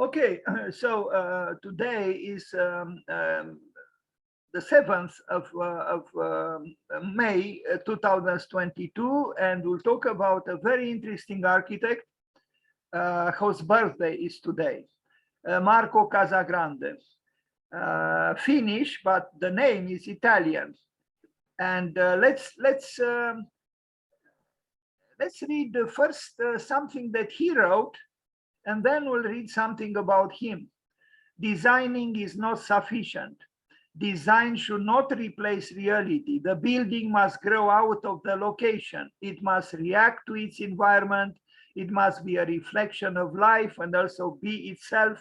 Okay, so today is the 7th of May 2022, and we'll talk about a very interesting architect whose birthday is today, Marco Casagrande. Finnish, but the name is Italian. And let's read the first something that he wrote, and then we'll read something about him. Designing is not sufficient. Design should not replace reality. The building must grow out of the location. It must react to its environment. It must be a reflection of life and also be itself.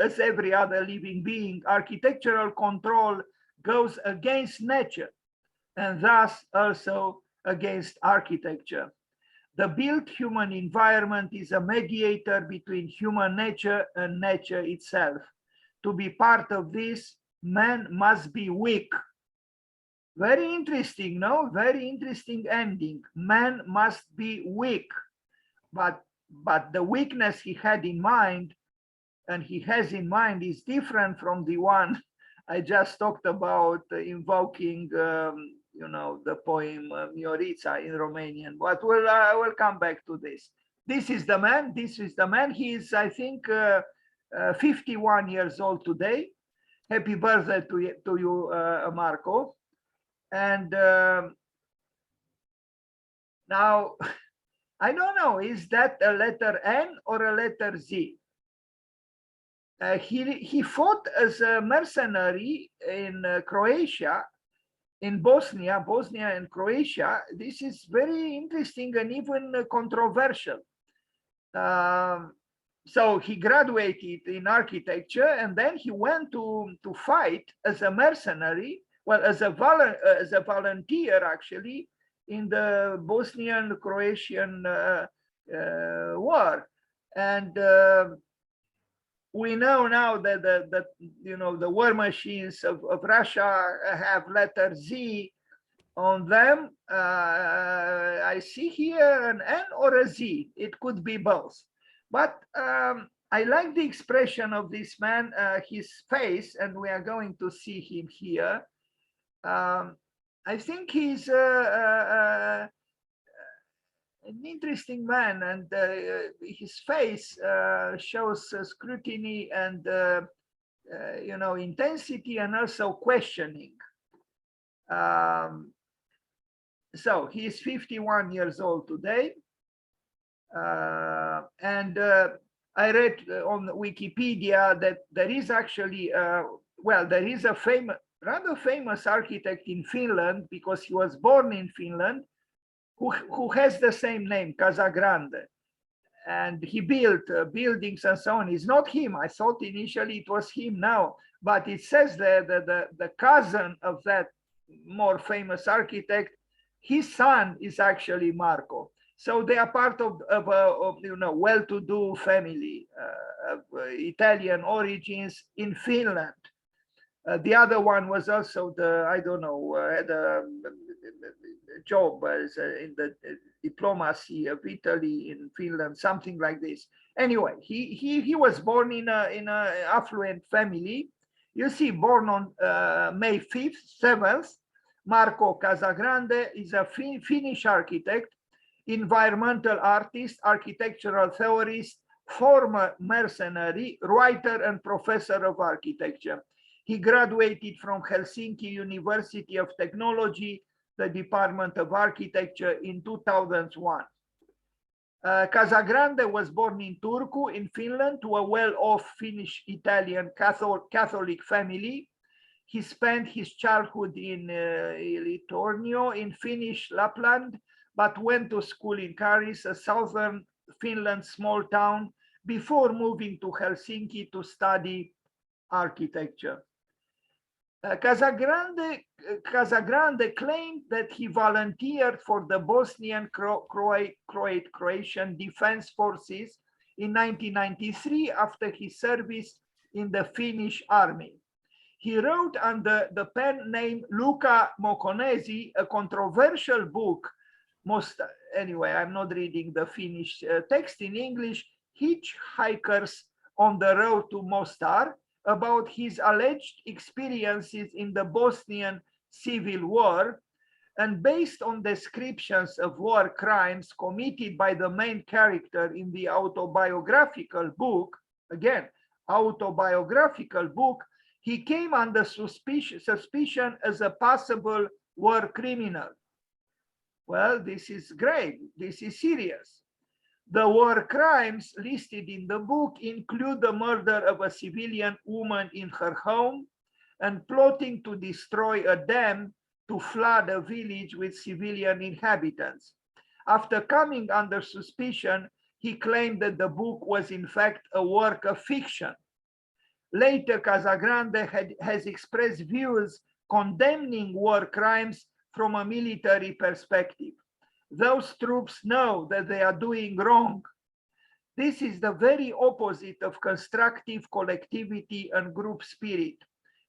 As every other living being, architectural control goes against nature and thus also against architecture. The built human environment is a mediator between human nature and nature itself. To be part of this, man must be weak. Very interesting, no? Very interesting ending. Man must be weak. But the weakness he had in mind, and he has in mind, is different from the one I just talked about, invoking you know, the poem Miorița in Romanian, but I will come back to this. This is the man, this is the man. He is, I think, 51 years old today. Happy birthday to you, Marco. And now, I don't know, is that a letter N or a letter Z? He fought as a mercenary in Croatia, in Bosnia and Croatia. This is very interesting and even controversial. So he graduated in architecture, and then he went to fight as a mercenary, well, as a volunteer actually, in the Bosnian-Croatian war. And we know now that you know, the war machines of Russia have letter Z on them. I see here an N or a Z. It could be both. But I like the expression of this man, his face, and we are going to see him here. I think he's an interesting man, and his face shows scrutiny and you know, intensity and also questioning. So he is 51 years old today, and I read on Wikipedia that there is actually well, there is a rather famous architect in Finland, because he was born in Finland, who has the same name, Casagrande, and he built buildings and so on. It's not him. I thought initially it was him now, but it says that the cousin of that more famous architect, his son is actually Marco. So they are part of you know, well-to-do family of Italian origins in Finland. The other one was also I don't know, had a job as in the diplomacy of Italy in Finland, something like this. Anyway, he was born in a affluent family. You see, born on May 5th, 7th, Marco Casagrande is a Finnish architect, environmental artist, architectural theorist, former mercenary, writer, and professor of architecture. He graduated from Helsinki University of Technology, the Department of Architecture, in 2001. Casagrande was born in Turku in Finland to a well-off Finnish Italian Catholic family. He spent his childhood in Litornio in Finnish Lapland, but went to school in Karis, a southern Finland small town, before moving to Helsinki to study architecture. Casagrande claimed that he volunteered for the Bosnian Croatian Defense Forces in 1993 after his service in the Finnish army. He wrote under the pen name Luca Moconesi a controversial book. Anyway, I'm not reading the Finnish text in English, Hitchhiker's on the road to Mostar about his alleged experiences in the Bosnian Civil War, and based on descriptions of war crimes committed by the main character in the autobiographical book, again, autobiographical book, he came under suspicion as a possible war criminal. Well, this is grave, this is serious. The war crimes listed in the book include the murder of a civilian woman in her home and plotting to destroy a dam to flood a village with civilian inhabitants. After coming under suspicion, he claimed that the book was in fact a work of fiction. Later, Casagrande has expressed views condemning war crimes from a military perspective. Those troops know that they are doing wrong. This is the very opposite of constructive collectivity and group spirit.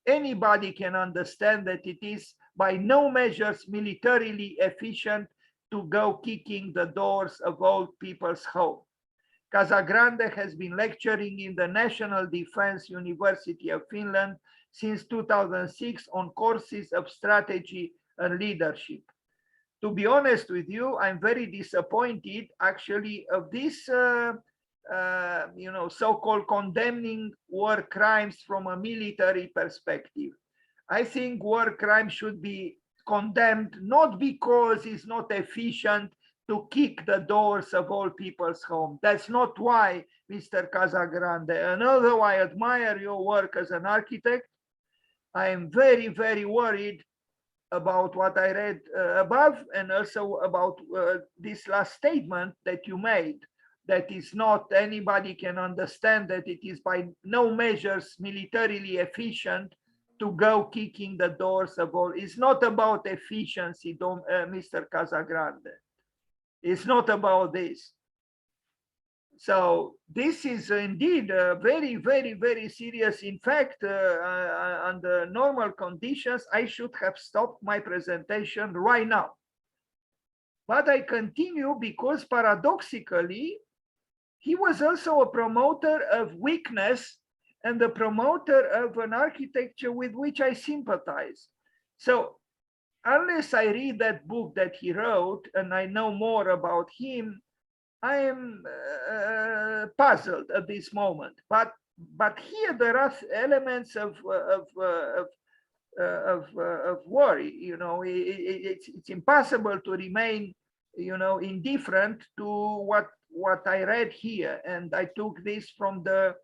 Anybody can understand that it is by no measures militarily efficient to go kicking the doors of old people's home. Casagrande has been lecturing in the National Defense University of Finland since 2006 on courses of strategy and leadership. To be honest with you, I'm very disappointed actually of this so-called condemning war crimes from a military perspective. I think war crime should be condemned not because it's not efficient to kick the doors of all people's home. That's not why, Mr. Casagrande. And although I admire your work as an architect, I am very, very worried about what I read above, and also about this last statement that you made, that is not, anybody can understand that it is by no measures militarily efficient to go kicking the doors of all. It's not about efficiency, Mr. Casagrande. It's not about this. So this is indeed very, very, very serious. In fact, under normal conditions, I should have stopped my presentation right now. But I continue because paradoxically, he was also a promoter of weakness and the promoter of an architecture with which I sympathize. So unless I read that book that he wrote and I know more about him, I am puzzled at this moment. But here there are elements of worry. You know, it's impossible to remain, you know, indifferent to what I read here, and I took this from the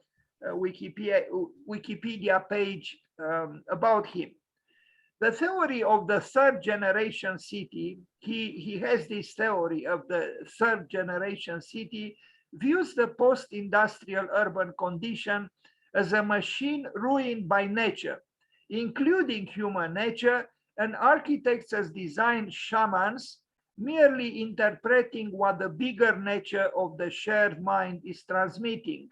Wikipedia page about him. The theory of the third generation city, he has this theory of the third generation city, views the post-industrial urban condition as a machine ruined by nature, including human nature, and architects as design shamans, merely interpreting what the bigger nature of the shared mind is transmitting.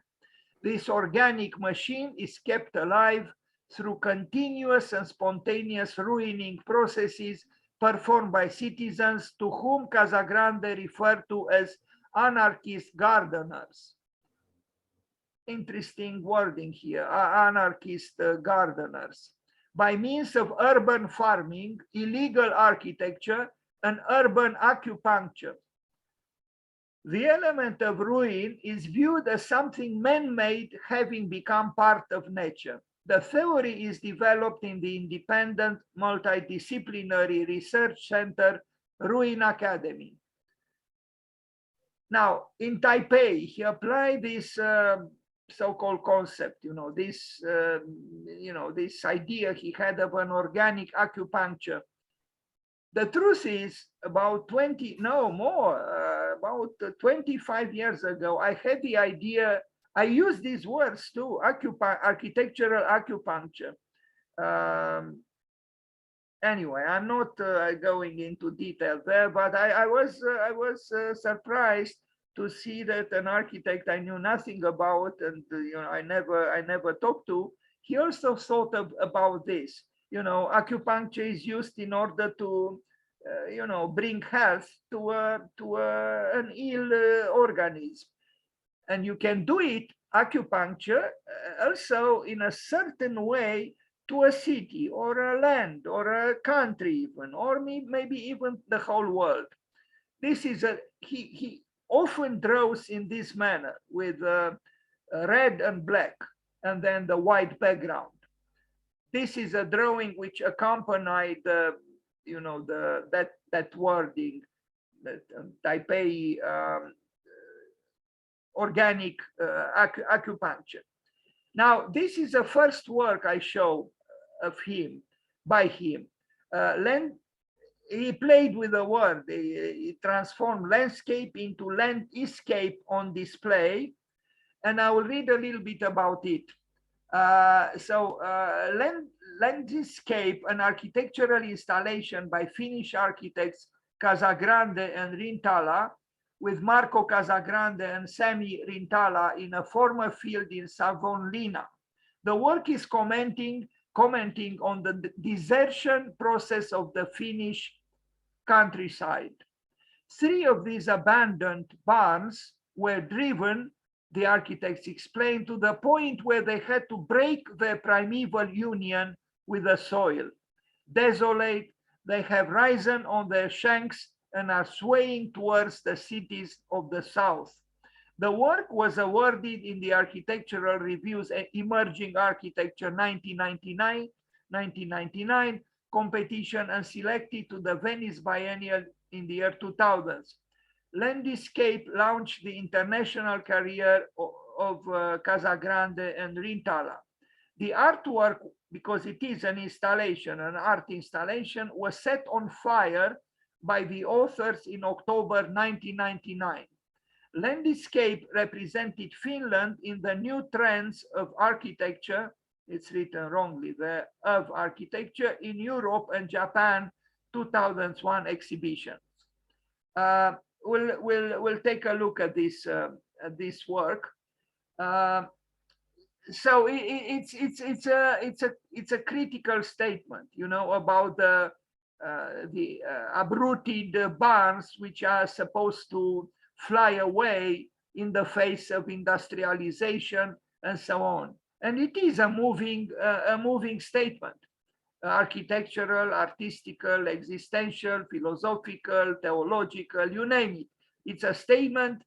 This organic machine is kept alive through continuous and spontaneous ruining processes performed by citizens to whom Casagrande referred to as anarchist gardeners. Interesting wording here, anarchist gardeners. By means of urban farming, illegal architecture, and urban acupuncture. The element of ruin is viewed as something man-made having become part of nature. The theory is developed in the independent multidisciplinary research center, Ruin Academy. Now, in Taipei, he applied this so-called concept, this idea he had of an organic acupuncture. The truth is, about 25 years ago, I had the idea. I use these words too, architectural acupuncture. Anyway, I'm not going into detail there, but I was surprised to see that an architect I knew nothing about, and I never talked to, he also thought about this. Acupuncture is used in order to bring health to an ill organism. And you can do it, acupuncture, also in a certain way to a city or a land or a country even, or maybe even the whole world. This is he often draws in this manner with red and black and then the white background. This is a drawing which accompanied that wording, that Taipei organic acupuncture. Now, this is the first work I show of him, by him. He played with the word. He transformed landscape into landscape on display. And I will read a little bit about it. Landscape, an architectural installation by Finnish architects Casagrande and Rintala, with Marco Casagrande and Sami Rintala in a former field in Savonlinna. The work is commenting on the desertion process of the Finnish countryside. 3 of these abandoned barns were driven, the architects explained, to the point where they had to break their primeval union with the soil. Desolate, they have risen on their shanks and are swaying towards the cities of the south. The work was awarded in the Architectural Reviews Emerging Architecture 1999 competition and selected to the Venice Biennial in the year 2000. Landscape launched the international career of Casagrande and Rintala. The artwork, because it is an installation, an art installation, was set on fire by the authors in October 1999. Landscape represented Finland in the new trends of architecture, it's written wrongly there, of architecture in Europe and Japan 2001 exhibitions. We'll take a look at this work. So it's a critical statement, you know, about the uprooted barns which are supposed to fly away in the face of industrialization and so on. And it is a moving statement, architectural, artistical, existential, philosophical, theological, you name it. It's a statement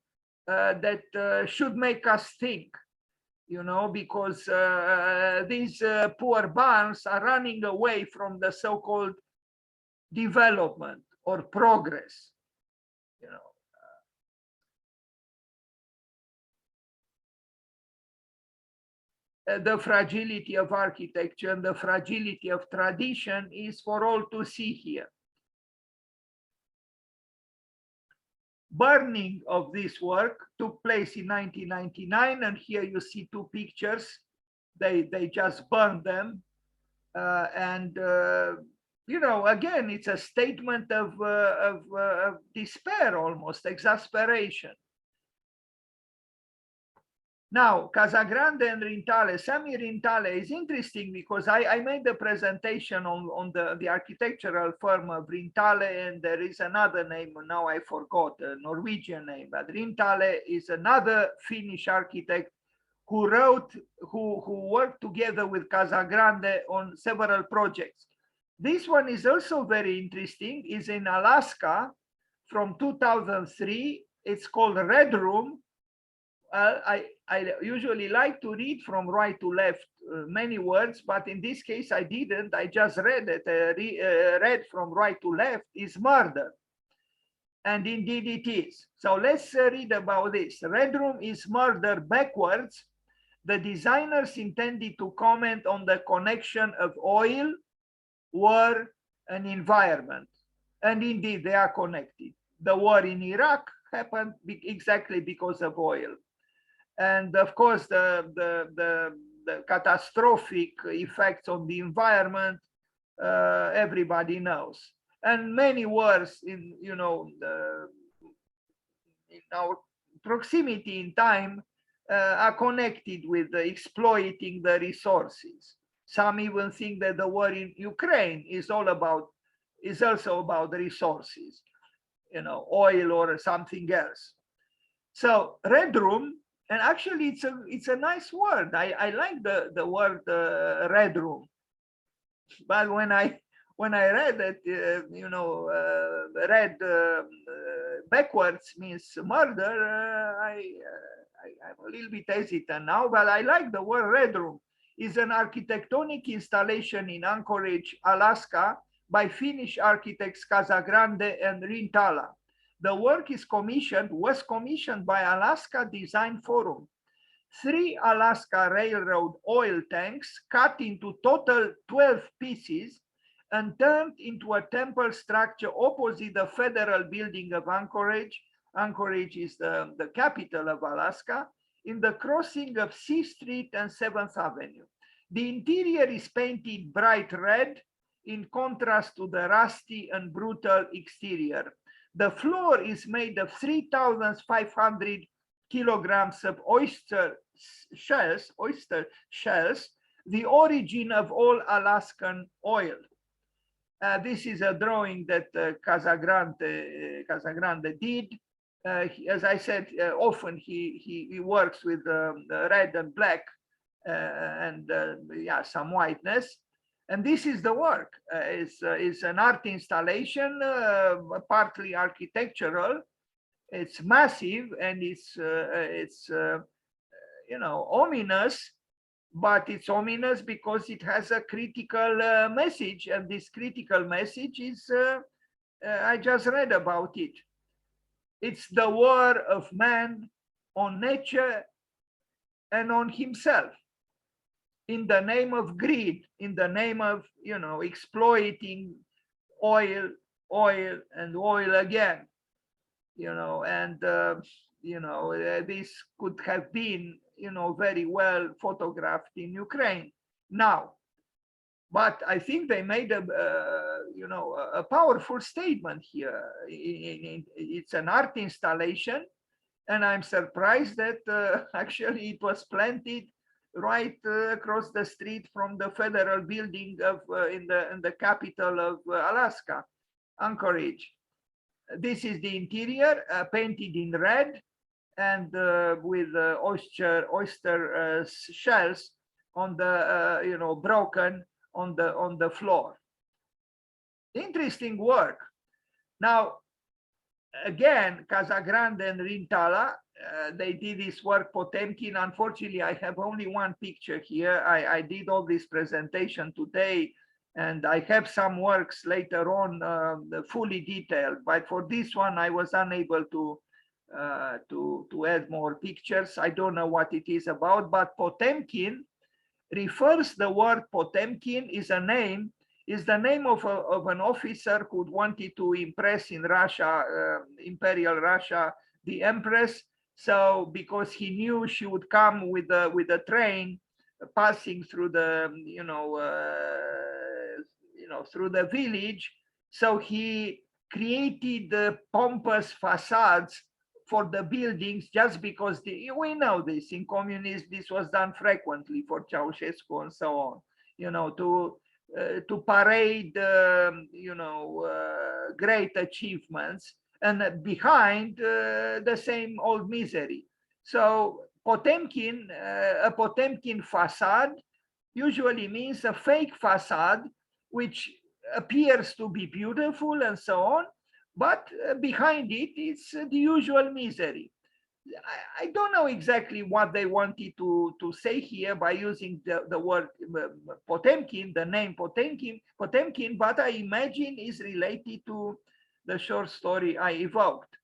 that should make us think, you know, because these poor barns are running away from the so-called development or progress, you know. The fragility of architecture and the fragility of tradition is for all to see here. Burning of this work took place in 1999, and here you see 2 pictures. They just burned them, you know, again, it's a statement of despair, almost exasperation. Now, Casagrande and Rintale, Sami Rintale is interesting because I made the presentation on the architectural firm of Rintale, and there is another name, now I forgot, a Norwegian name, but Rintale is another Finnish architect who worked together with Casagrande on several projects. This one is also very interesting, is in Alaska from 2003. It's called Red Room. I usually like to read from right to left many words, but in this case I didn't. I just read it. Read from right to left is murder. And indeed it is. So let's read about this. Red Room is murder backwards. The designers intended to comment on the connection of oil, war, and environment. And indeed they are connected. The war in Iraq happened exactly because of oil. And of course, the catastrophic effects on the environment, everybody knows. And many wars in, you know, in our proximity in time are connected with exploiting the resources. Some even think that the war in Ukraine is also about resources, you know, oil or something else. So Red Room And actually, it's a nice word. I like the word red room. But when I read it, read backwards means murder. I'm a little bit hesitant now, but I like the word red room. Is an architectonic installation in Anchorage, Alaska, by Finnish architects Casagrande and Rintala. The work was commissioned by Alaska Design Forum. 3 Alaska Railroad oil tanks cut into total 12 pieces and turned into a temple structure opposite the federal building of Anchorage. Anchorage is the capital of Alaska, in the crossing of C Street and 7th Avenue. The interior is painted bright red in contrast to the rusty and brutal exterior. The floor is made of 3,500 kilograms of oyster shells, the origin of all Alaskan oil. This is a drawing that Casagrande did. As I said, often he works with red and black and some whiteness. And this is the work. It's an art installation, partly architectural. It's massive and it's ominous, but it's ominous because it has a critical message, and this critical message is I just read about it. It's the war of man on nature and on himself, in the name of greed, in the name of exploiting oil and oil again. This could have been, very well photographed in Ukraine now. But I think they made a powerful statement here. It's an art installation, and I'm surprised that actually it was planted right across the street from the federal building of in the capital of Alaska, Anchorage. This is the interior, painted in red and with oyster shells on the broken on the floor. Interesting work. Now, again, Casagrande and Rintala, they did this work. Potemkin, unfortunately, I have only one picture here. I did all this presentation today, and I have some works later on fully detailed, but for this one I was unable to add more pictures. I don't know what it is about, but Potemkin refers, the word Potemkin is the name of an officer who wanted to impress in Russia, Imperial Russia, the Empress. So because he knew she would come with a train passing through the through the village, so he created the pompous facades for the buildings just because we know this in communism, this was done frequently for Ceausescu and so on, to parade great achievements, and behind the same old misery. So Potemkin, a Potemkin facade usually means a fake facade which appears to be beautiful and so on, but behind it is the usual misery. I don't know exactly what they wanted to say here by using the word Potemkin, the name Potemkin, but I imagine is related to the short story I evoked.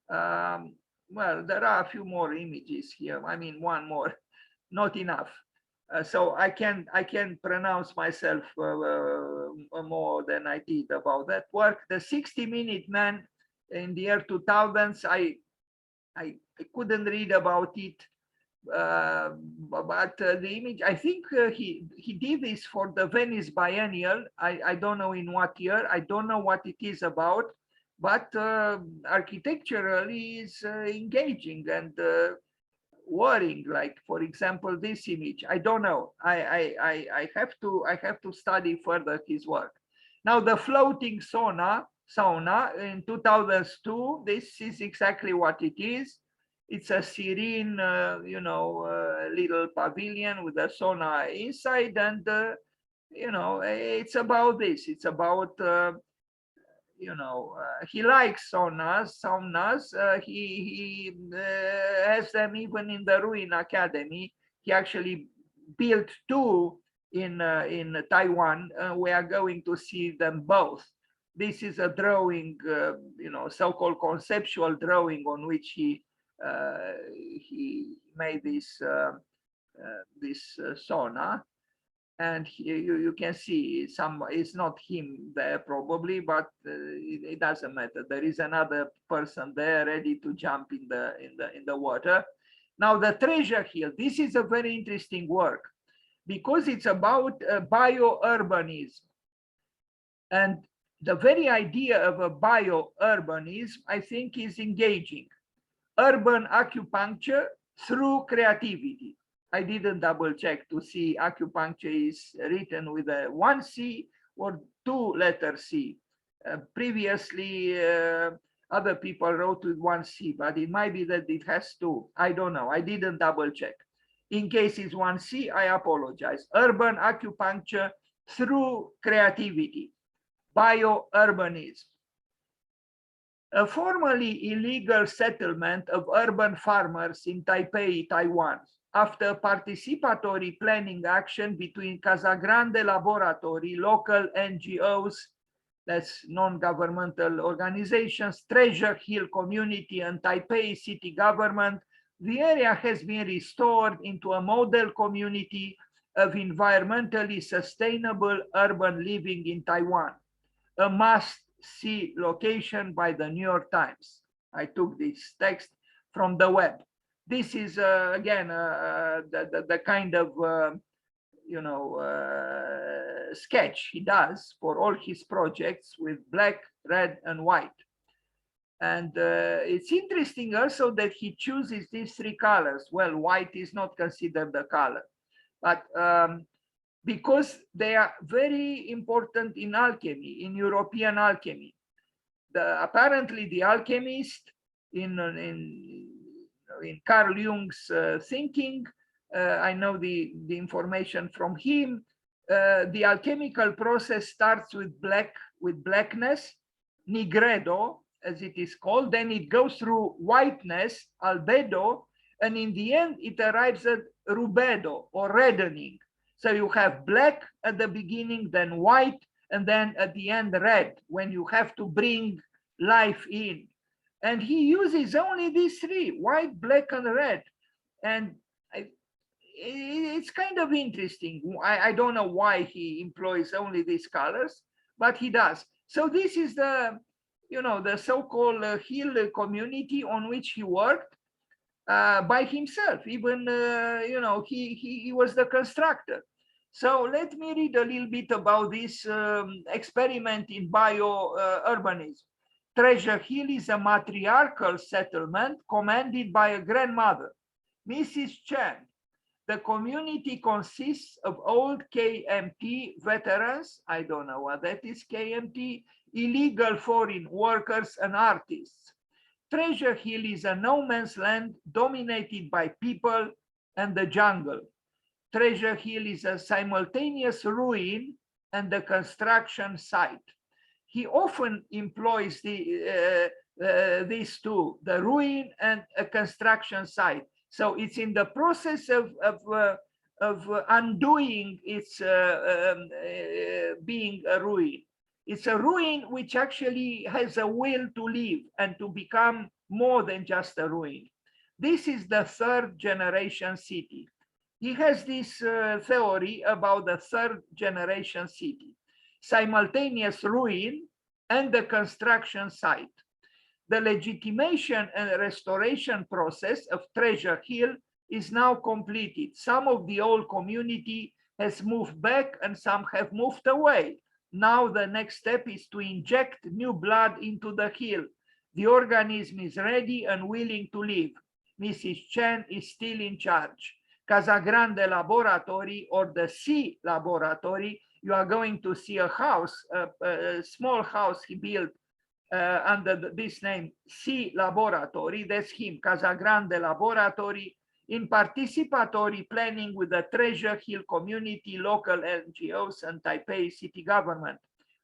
Well, there are a few more images here. I mean, one more, not enough. So I can pronounce myself more than I did about that work. The 60-minute man in the year 2000s, I couldn't read about it, but the image, I think he did this for the Venice Biennial. I don't know in what year, I don't know what it is about, but architecturally is engaging and worrying. Like, for example, this image, I don't know. I have to study further his work. Now, the floating sauna in 2002, this is exactly what it is. It's a serene, little pavilion with a sauna inside, and it's about this. It's about he likes saunas. He has them even in the Ruin Academy. He actually built two in Taiwan. We are going to see them both. This is a drawing, so-called conceptual drawing on which he made this sauna. And you can see it's not him there probably, but it doesn't matter. There is another person there ready to jump in the water. Now the treasure hill, this is a very interesting work because it's about biourbanism. And the very idea of a biourbanism, I think, is engaging. Urban acupuncture through creativity. I didn't double check to see acupuncture is written with a 1C or 2-letter C. Previously, other people wrote with 1C, but it might be that it has two. I don't know. I didn't double check. In case it's 1C, I apologize. Urban acupuncture through creativity, biourbanism. A formerly illegal settlement of urban farmers in Taipei, Taiwan, after participatory planning action between Casagrande Laboratory, local NGOs, that's non-governmental organizations, Treasure Hill community, and Taipei city government, the area has been restored into a model community of environmentally sustainable urban living in Taiwan, a must-see location by the New York Times. I took this text from the web. This is again the kind of sketch he does for all his projects with black, red, and white. And it's interesting also that he chooses these three colors. Well, white is not considered a color, but because they are very important in alchemy, in European alchemy. Apparently the alchemist in Carl Jung's thinking, I know the information from him, the alchemical process starts with blackness, nigredo, as it is called, then it goes through whiteness, albedo, and in the end it arrives at rubedo, or reddening. So you have black at the beginning, then white, and then at the end red, when you have to bring life in. And he uses only these three, white, black, and red. And it's kind of interesting. I don't know why he employs only these colors, but he does. So this is the so-called hill community on which he worked by himself. Even, he was the constructor. So let me read a little bit about this experiment in biourbanism. Treasure Hill is a matriarchal settlement commanded by a grandmother, Mrs. Chen. The community consists of old KMT veterans, I don't know what that is, KMT, illegal foreign workers, and artists. Treasure Hill is a no man's land dominated by people and the jungle. Treasure Hill is a simultaneous ruin and the construction site. He often employs these two, the ruin and a construction site. So it's in the process of undoing its being a ruin. It's a ruin which actually has a will to live and to become more than just a ruin. This is the third generation city. He has this theory about the third generation city, simultaneous ruin and the construction site. The legitimation and restoration process of Treasure Hill is now completed. Some of the old community has moved back and some have moved away. Now the next step is to inject new blood into the hill. The organism is ready and willing to live. Mrs. Chen is still in charge. Casagrande Laboratory, or the C Laboratory, you are going to see a house, a small house he built under this name, C Laboratory. That's him, Casagrande Laboratory, in participatory planning with the Treasure Hill community, local NGOs, and Taipei city government.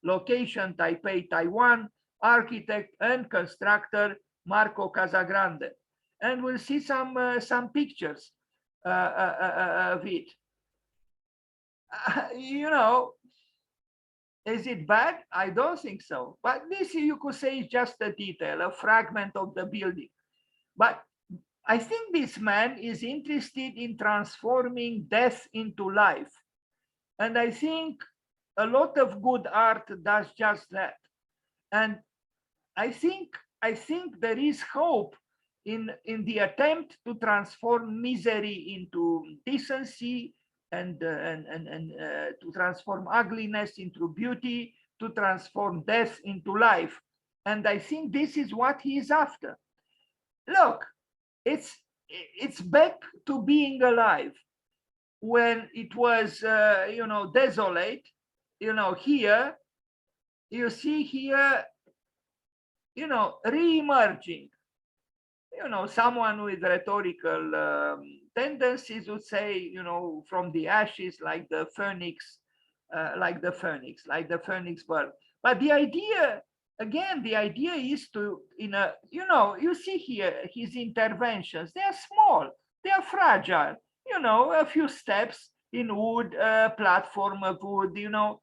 Location, Taipei, Taiwan. Architect and constructor, Marco Casagrande. And we'll see some pictures of it. You know, is it bad? I don't think so. But this, you could say, is just a detail, a fragment of the building. But I think this man is interested in transforming death into life. And I think a lot of good art does just that. And I think there is hope in the attempt to transform misery into decency, and to transform ugliness into beauty, to transform death into life. And I think this is what he is after. Look, it's back to being alive. When it was, you know, desolate, you know, here, you see here, you know, re-emerging. You know, someone with rhetorical tendencies would say, you know, from the ashes, like the phoenix bird. But the idea, again, the idea is to, you know, you see here his interventions. They are small, they are fragile. You know, a few steps in wood, platform of wood. You know,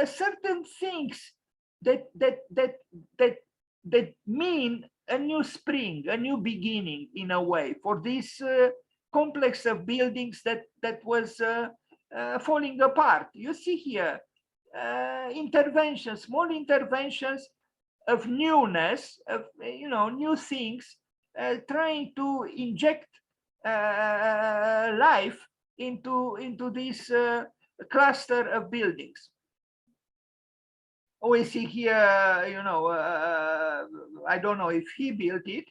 certain things that mean a new spring, a new beginning, in a way, for this complex of buildings that was falling apart. You see here interventions, small interventions of newness, of, you know, new things, trying to inject life into this cluster of buildings. We see here, you know, I don't know if he built it,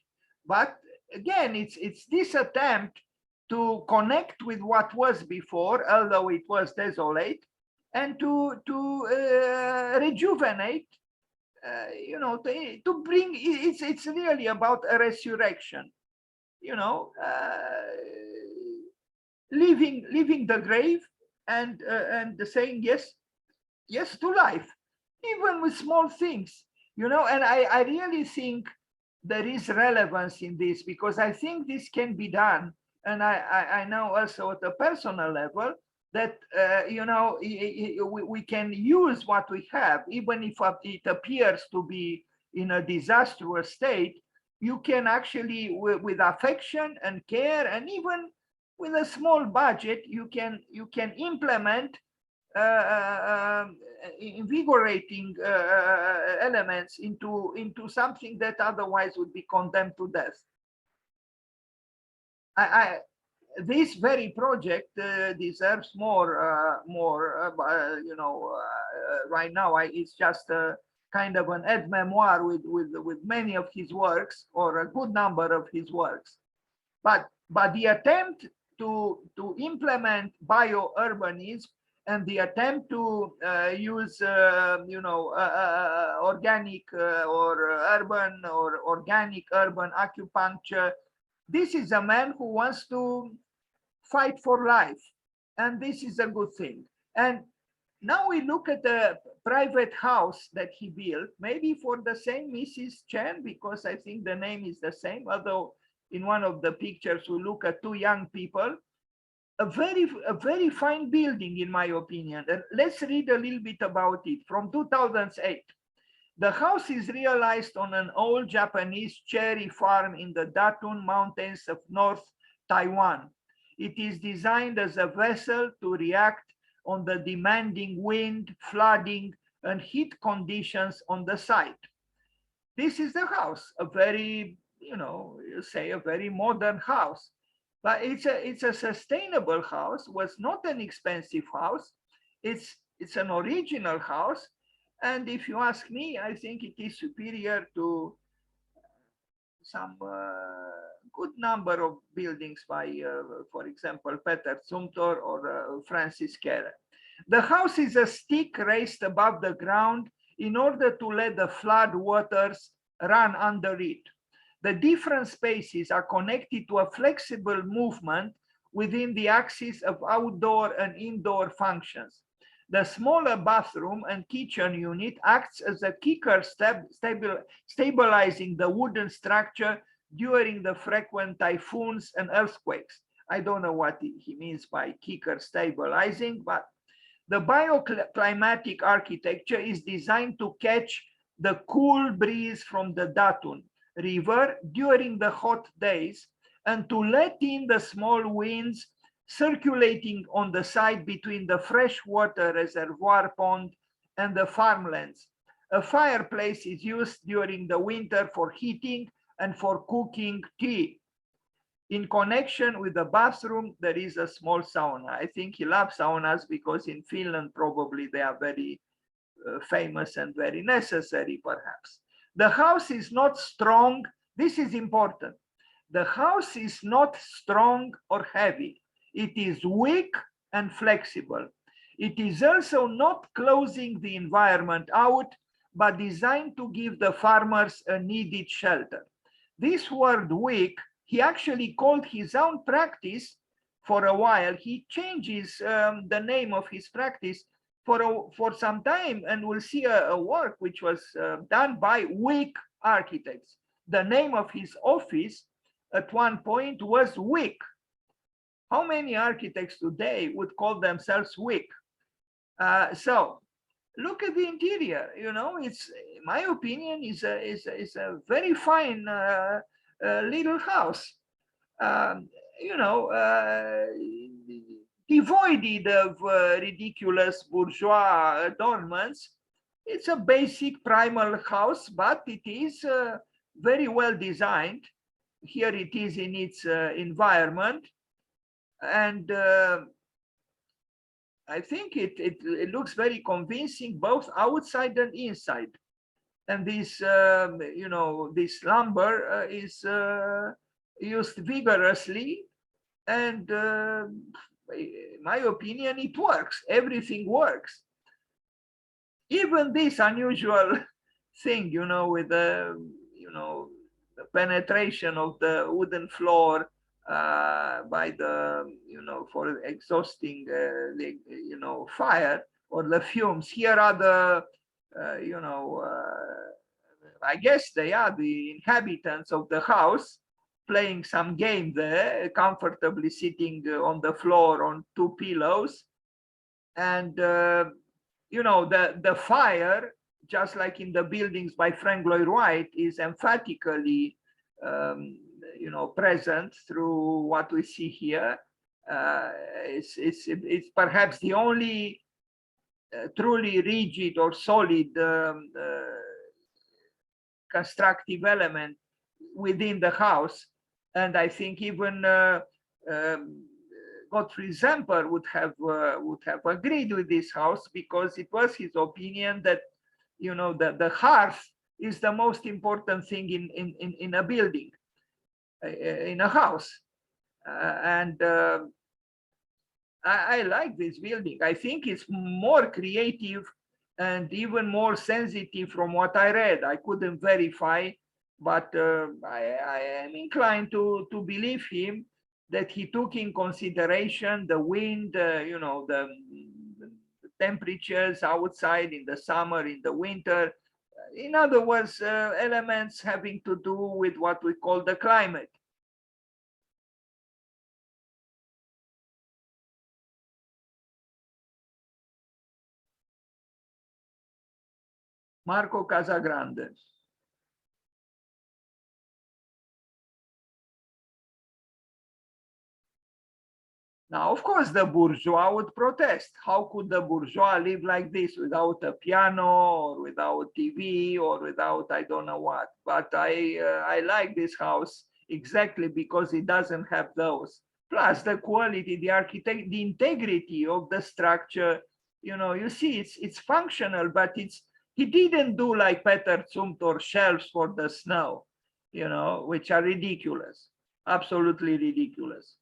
but again, it's this attempt to connect with what was before, although it was desolate, and to rejuvenate, you know, to bring, it's really about a resurrection, you know, leaving the grave and saying yes to life, even with small things, you know. And I really think there is relevance in this, because I think this can be done. And I know also at a personal level that, you know, we can use what we have, even if it appears to be in a disastrous state. You can actually, with affection and care, and even with a small budget, you can implement invigorating elements into something that otherwise would be condemned to death. This very project deserves more, you know. Right now, it's just a kind of an aide-memoire with many of his works, or a good number of his works. But the attempt to implement biourbanism, and the attempt to use, you know, organic or urban, or organic urban acupuncture. This is a man who wants to fight for life, and this is a good thing. And now we look at the private house that he built, maybe for the same Mrs. Chen, because I think the name is the same, although in one of the pictures we look at two young people. A very fine building, in my opinion. And let's read a little bit about it. From 2008. The house is realized on an old Japanese cherry farm in the Datun Mountains of North Taiwan. It is designed as a vessel to react on the demanding wind, flooding, and heat conditions on the site. This is the house, a very, you know, you say a very modern house. But it's a sustainable house. Was not an expensive house. It's an original house, and if you ask me, I think it is superior to some good number of buildings by, for example, Peter Zumthor or Francis Kehrer. The house is a stick raised above the ground in order to let the flood waters run under it. The different spaces are connected to a flexible movement within the axis of outdoor and indoor functions. The smaller bathroom and kitchen unit acts as a kicker stabilizing the wooden structure during the frequent typhoons and earthquakes. I don't know what he means by kicker stabilizing, but the bioclimatic architecture is designed to catch the cool breeze from the Datun River during the hot days and to let in the small winds circulating on the side between the freshwater reservoir pond and the farmlands. A fireplace is used during the winter for heating and for cooking tea. In connection with the bathroom, there is a small sauna. I think he loves saunas because in Finland, probably they are very famous and very necessary, perhaps. The house is not strong. This is important. The house is not strong or heavy. It is weak and flexible. It is also not closing the environment out, but designed to give the farmers a needed shelter. This word weak, he actually called his own practice for a while. He changes the name of his practice for some time, and we'll see a work which was done by weak architects. The name of his office at one point was weak. How many architects today would call themselves weak? So look at the interior. You know, it's, in my opinion, is a very fine little house. You know, devoid of ridiculous bourgeois adornments. It's a basic primal house, but it is very well designed. Here it is in its environment. And I think it looks very convincing, both outside and inside. And this, you know, this lumber is used vigorously, and in my opinion, it works. Everything works. Even this unusual thing, you know, with the, you know, the penetration of the wooden floor by the, you know, for exhausting the, you know, fire or the fumes. Here are the, you know, I guess they are the inhabitants of the house playing some game there, comfortably sitting on the floor on two pillows. And, you know, the fire, just like in the buildings by Frank Lloyd Wright, is emphatically, you know, present through what we see here. It's perhaps the only truly rigid or solid constructive element within the house. And I think even Gottfried Zemper would have agreed with this house, because it was his opinion that, you know, the hearth is the most important thing in a building, in a house. And I like this building. I think it's more creative and even more sensitive from what I read. I couldn't verify, but I am inclined to believe him that he took in consideration the wind, you know, the temperatures outside in the summer, in the winter. In other words, elements having to do with what we call the climate. Marco Casagrande. Now, of course, the bourgeois would protest. How could the bourgeois live like this without a piano or without TV or without I don't know what? But I like this house exactly because it doesn't have those. Plus the quality, the architect, the integrity of the structure. You know, you see, it's functional, but he didn't do like Peter Zumthor shelves for the snow, you know, which are ridiculous, absolutely ridiculous.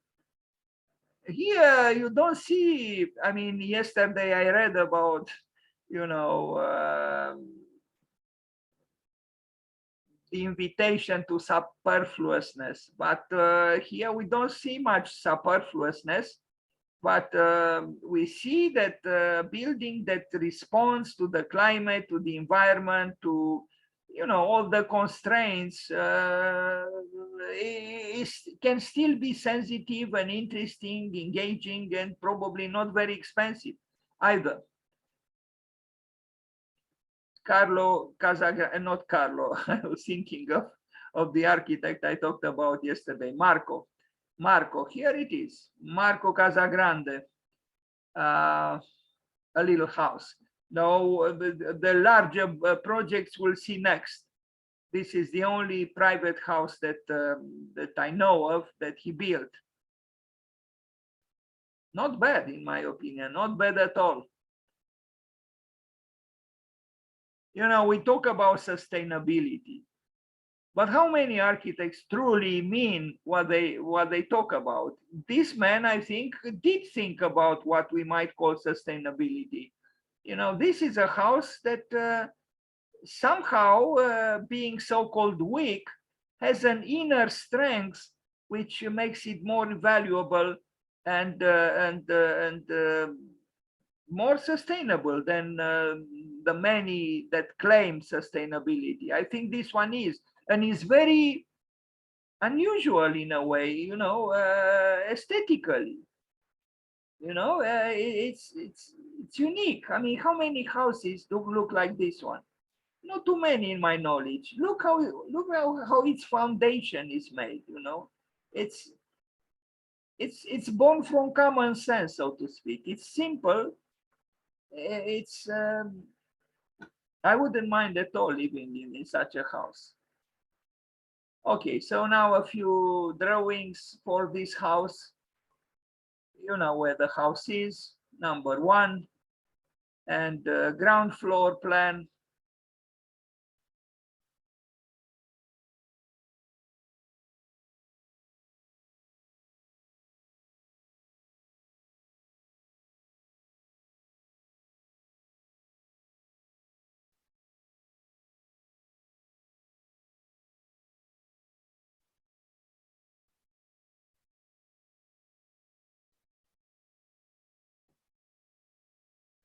Here you don't see, I mean, yesterday I read about, you know, invitation to superfluousness. But here we don't see much superfluousness, but we see that building that responds to the climate, to the environment, to all the constraints can still be sensitive and interesting, engaging, and probably not very expensive either. Carlo Casagrande, not Carlo, I was thinking of the architect I talked about yesterday, Marco. Marco, here it is, Marco Casagrande, a little house. Now, the larger projects we'll see next. This is the only private house that I know of that he built. Not bad, in my opinion, not bad at all. We talk about sustainability, but how many architects truly mean what they talk about? This man, I think, did think about what we might call sustainability. This is a house that somehow, being so-called weak, has an inner strength which makes it more valuable and more sustainable than the many that claim sustainability. I think this one is, and is very unusual in a way, aesthetically. It's unique. I mean, how many houses do look like this one? Not too many in my knowledge. Look how its foundation is made. It's born from common sense, so to speak. It's simple. I wouldn't mind at all living in such a house. Okay, so now a few drawings for this house. Where the house is, number 1, and ground floor plan.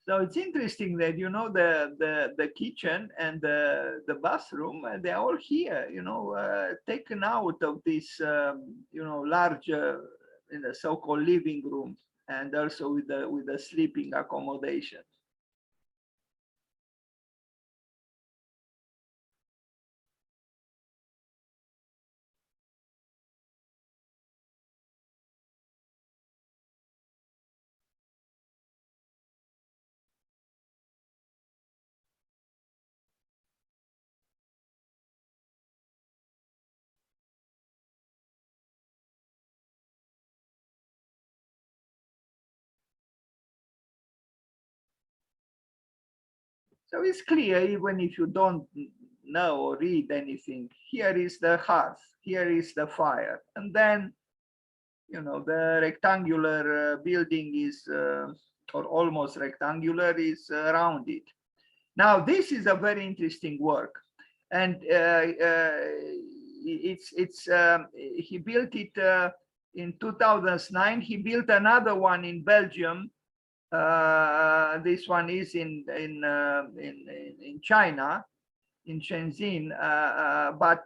So it's interesting that the kitchen and the bathroom, they're all here, taken out of this larger so-called living room, and also with the sleeping accommodation. So it's clear, even if you don't know or read anything, here is the hearth, here is the fire. And then, the rectangular building is, or almost rectangular, is around it. Now, this is a very interesting work. And he built it in 2009. He built another one in Belgium. This one is in China, in Shenzhen, but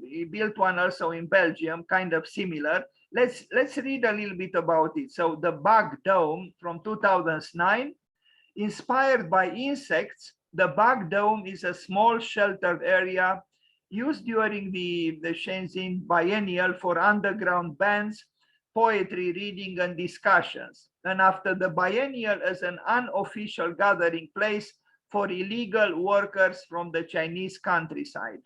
he built one also in Belgium, kind of similar. Let's read a little bit about it. So the bug dome from 2009, inspired by insects, the bug dome is a small sheltered area used during the Shenzhen Biennial for underground bands, poetry reading, and discussions, and after the biennial as an unofficial gathering place for illegal workers from the Chinese countryside.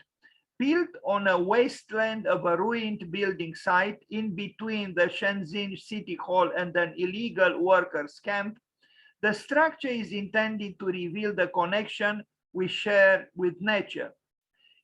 Built on a wasteland of a ruined building site in between the Shenzhen City Hall and an illegal workers camp, the structure is intended to reveal the connection we share with nature.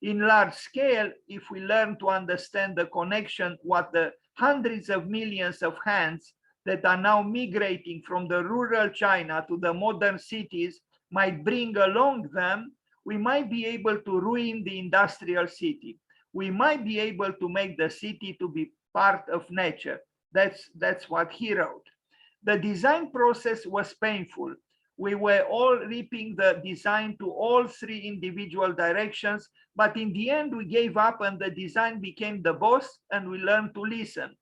In large scale, if we learn to understand the connection, what the hundreds of millions of hands that are now migrating from the rural China to the modern cities might bring along them, we might be able to ruin the industrial city. we might be able to make the city to be part of nature. That's what he wrote. The design process was painful. We were all ripping the design to all three individual directions, but in the end we gave up and the design became the boss and we learned to listen.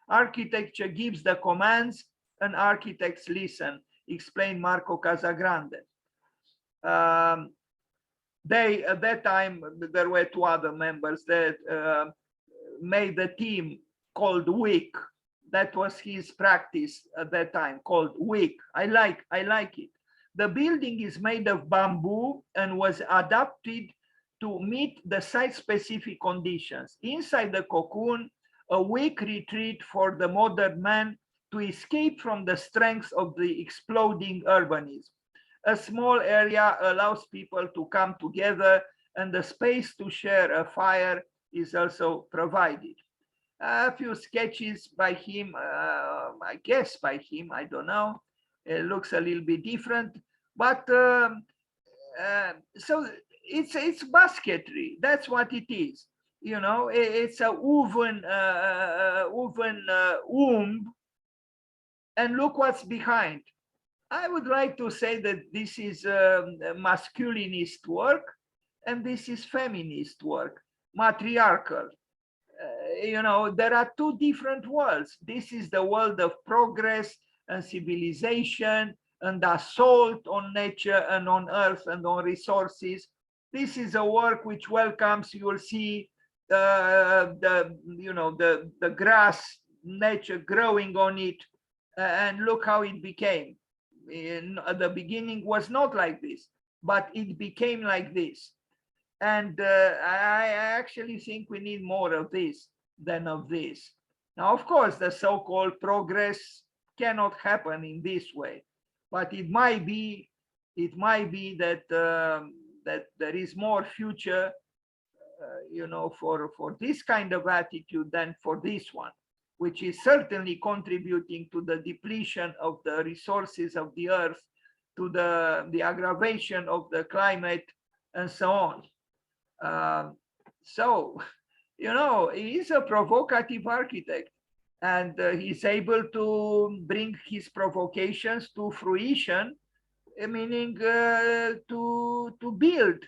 Architecture gives the commands and architects listen, explained Marco Casagrande. At that time, there were two other members that made the team called WIC. That was his practice at that time, called WIC. I like it. The building is made of bamboo and was adapted to meet the site-specific conditions. Inside the cocoon, a weak retreat for the modern man to escape from the strength of the exploding urbanism. A small area allows people to come together and the space to share a fire is also provided. A few sketches by him, I guess by him, I don't know. It looks a little bit different, but so it's basketry. That's what it is. You know, it's a woven womb, and look what's behind. I would like to say that this is masculinist work, and this is feminist work, matriarchal. You know, there are two different worlds. This is the world of progress and civilization and assault on nature and on earth and on resources. This is a work which welcomes, you will see the grass, nature growing on it, and look how it became. At the beginning was not like this, but it became like this. And I actually think we need more of this than of this. Now, of course, the so-called progress cannot happen in this way, but it might be that that there is more future, for this kind of attitude than for this one, which is certainly contributing to the depletion of the resources of the earth, to the aggravation of the climate, and so on. So, he is a provocative architect, and he's able to bring his provocations to fruition, meaning to build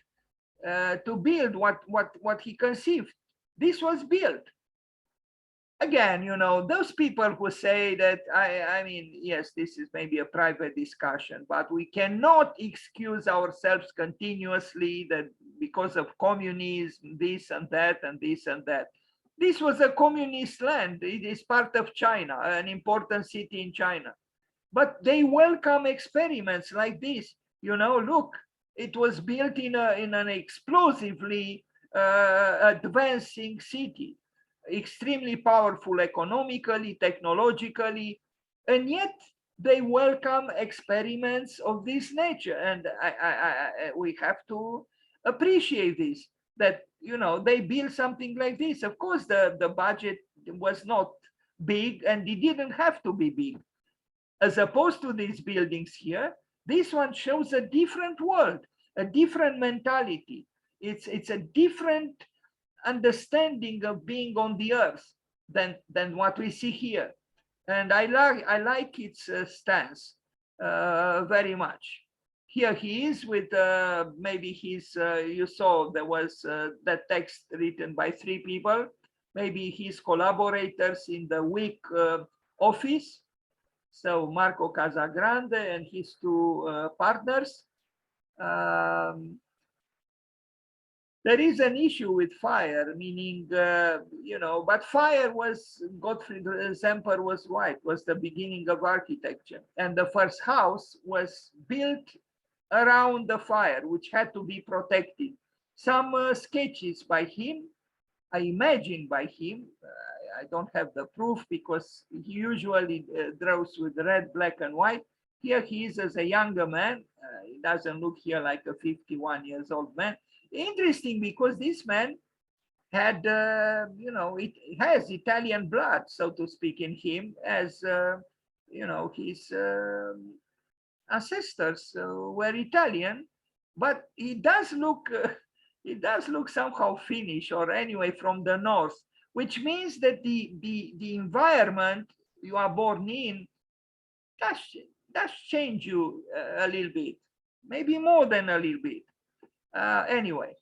what he conceived. This was built. Again, those people who say that, I mean, yes, this is maybe a private discussion, but we cannot excuse ourselves continuously that because of communism, this and that, and this and that. This was a communist land. It is part of China, an important city in China. But they welcome experiments like this. Look, it was built in an explosively advancing city, extremely powerful economically, technologically, and yet they welcome experiments of this nature. And we have to appreciate this, that they build something like this. Of course, the budget was not big, and it didn't have to be big. As opposed to these buildings here, this one shows a different world, a different mentality. It's a different understanding of being on the earth than what we see here. And I like its stance very much. Here he is with maybe his, you saw there was that text written by 3 people, maybe his collaborators in the WIC office. So Marco Casagrande and his 2 partners. There is an issue with fire, meaning, but fire was, Gottfried Semper was right, was the beginning of architecture. And the first house was built around the fire, which had to be protected. Some sketches by him, I imagine by him, I don't have the proof because he usually draws with red, black, and white. Here he is as a younger man. He doesn't look here like a 51 years old man. Interesting, because this man had, it has Italian blood, so to speak, in him, as, his ancestors were Italian, but he does look, it does look somehow Finnish, or anyway from the north, which means that the environment you are born in does change you a little bit, maybe more than a little bit. Anyway,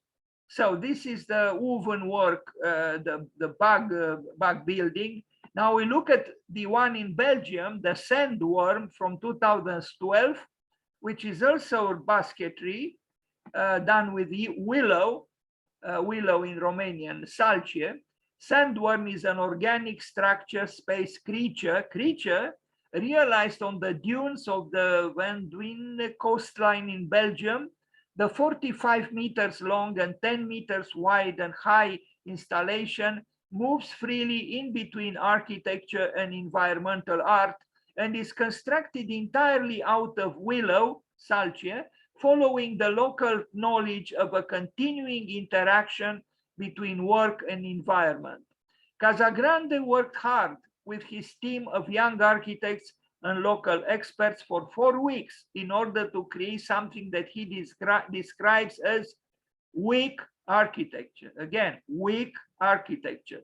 so this is the woven work, the bug building. Now we look at the one in Belgium, the sandworm from 2012, which is also basketry done with willow, willow in Romanian, salcie. Sandworm is an organic structure space creature realized on the dunes of the Van Duin coastline in Belgium. The 45 meters long and 10 meters wide and high installation moves freely in between architecture and environmental art and is constructed entirely out of willow, salcie, following the local knowledge of a continuing interaction between work and environment. Casagrande worked hard with his team of young architects and local experts for 4 weeks in order to create something that he describes as weak architecture. Again, weak architecture.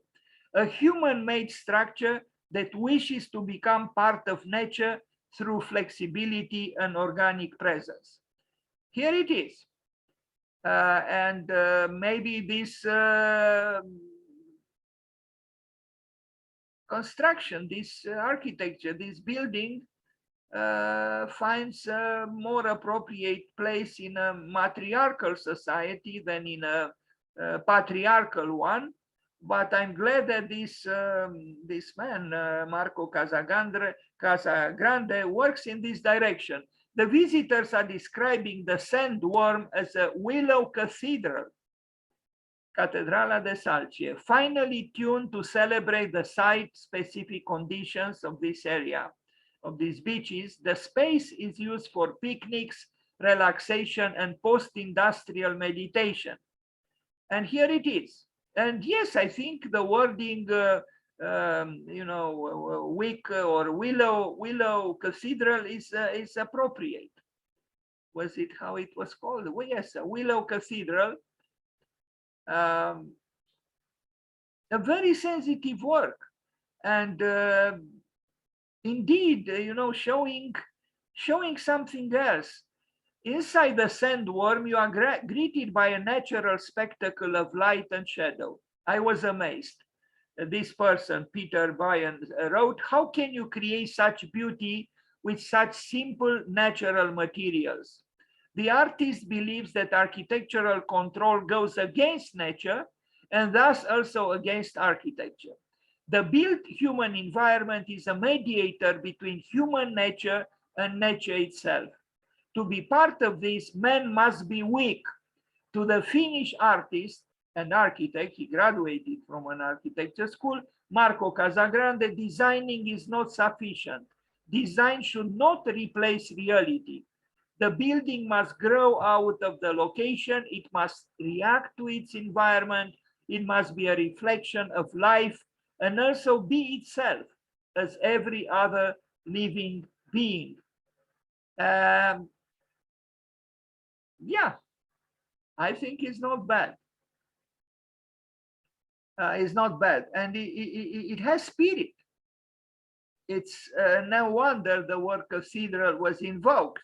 A human-made structure that wishes to become part of nature through flexibility and organic presence. Here it is. Maybe this construction, this architecture, this building finds a more appropriate place in a matriarchal society than in a patriarchal one. But I'm glad that this man, Marco Casagrande, works in this direction. The visitors are describing the sandworm as a willow cathedral, Catedrala de Salcie, finally tuned to celebrate the site-specific conditions of this area, of these beaches. The space is used for picnics, relaxation, and post-industrial meditation. And here it is. And yes, I think the wording, wick or willow cathedral is appropriate. Was it how it was called? Well, yes, a willow cathedral. A very sensitive work, and indeed, showing something else. Inside the sandworm, you are greeted by a natural spectacle of light and shadow. I was amazed. This person, Peter Bryan, wrote, "How can you create such beauty with such simple natural materials?" The artist believes that architectural control goes against nature and thus also against architecture. The built human environment is a mediator between human nature and nature itself. To be part of this, man must be weak. To the Finnish artist and architect, he graduated from an architecture school, Marco Casagrande, designing is not sufficient. Design should not replace reality. The building must grow out of the location. It must react to its environment. It must be a reflection of life and also be itself as every other living being. Yeah, I think it's not bad. It's not bad, and it has spirit. It's no wonder the word cathedral was invoked.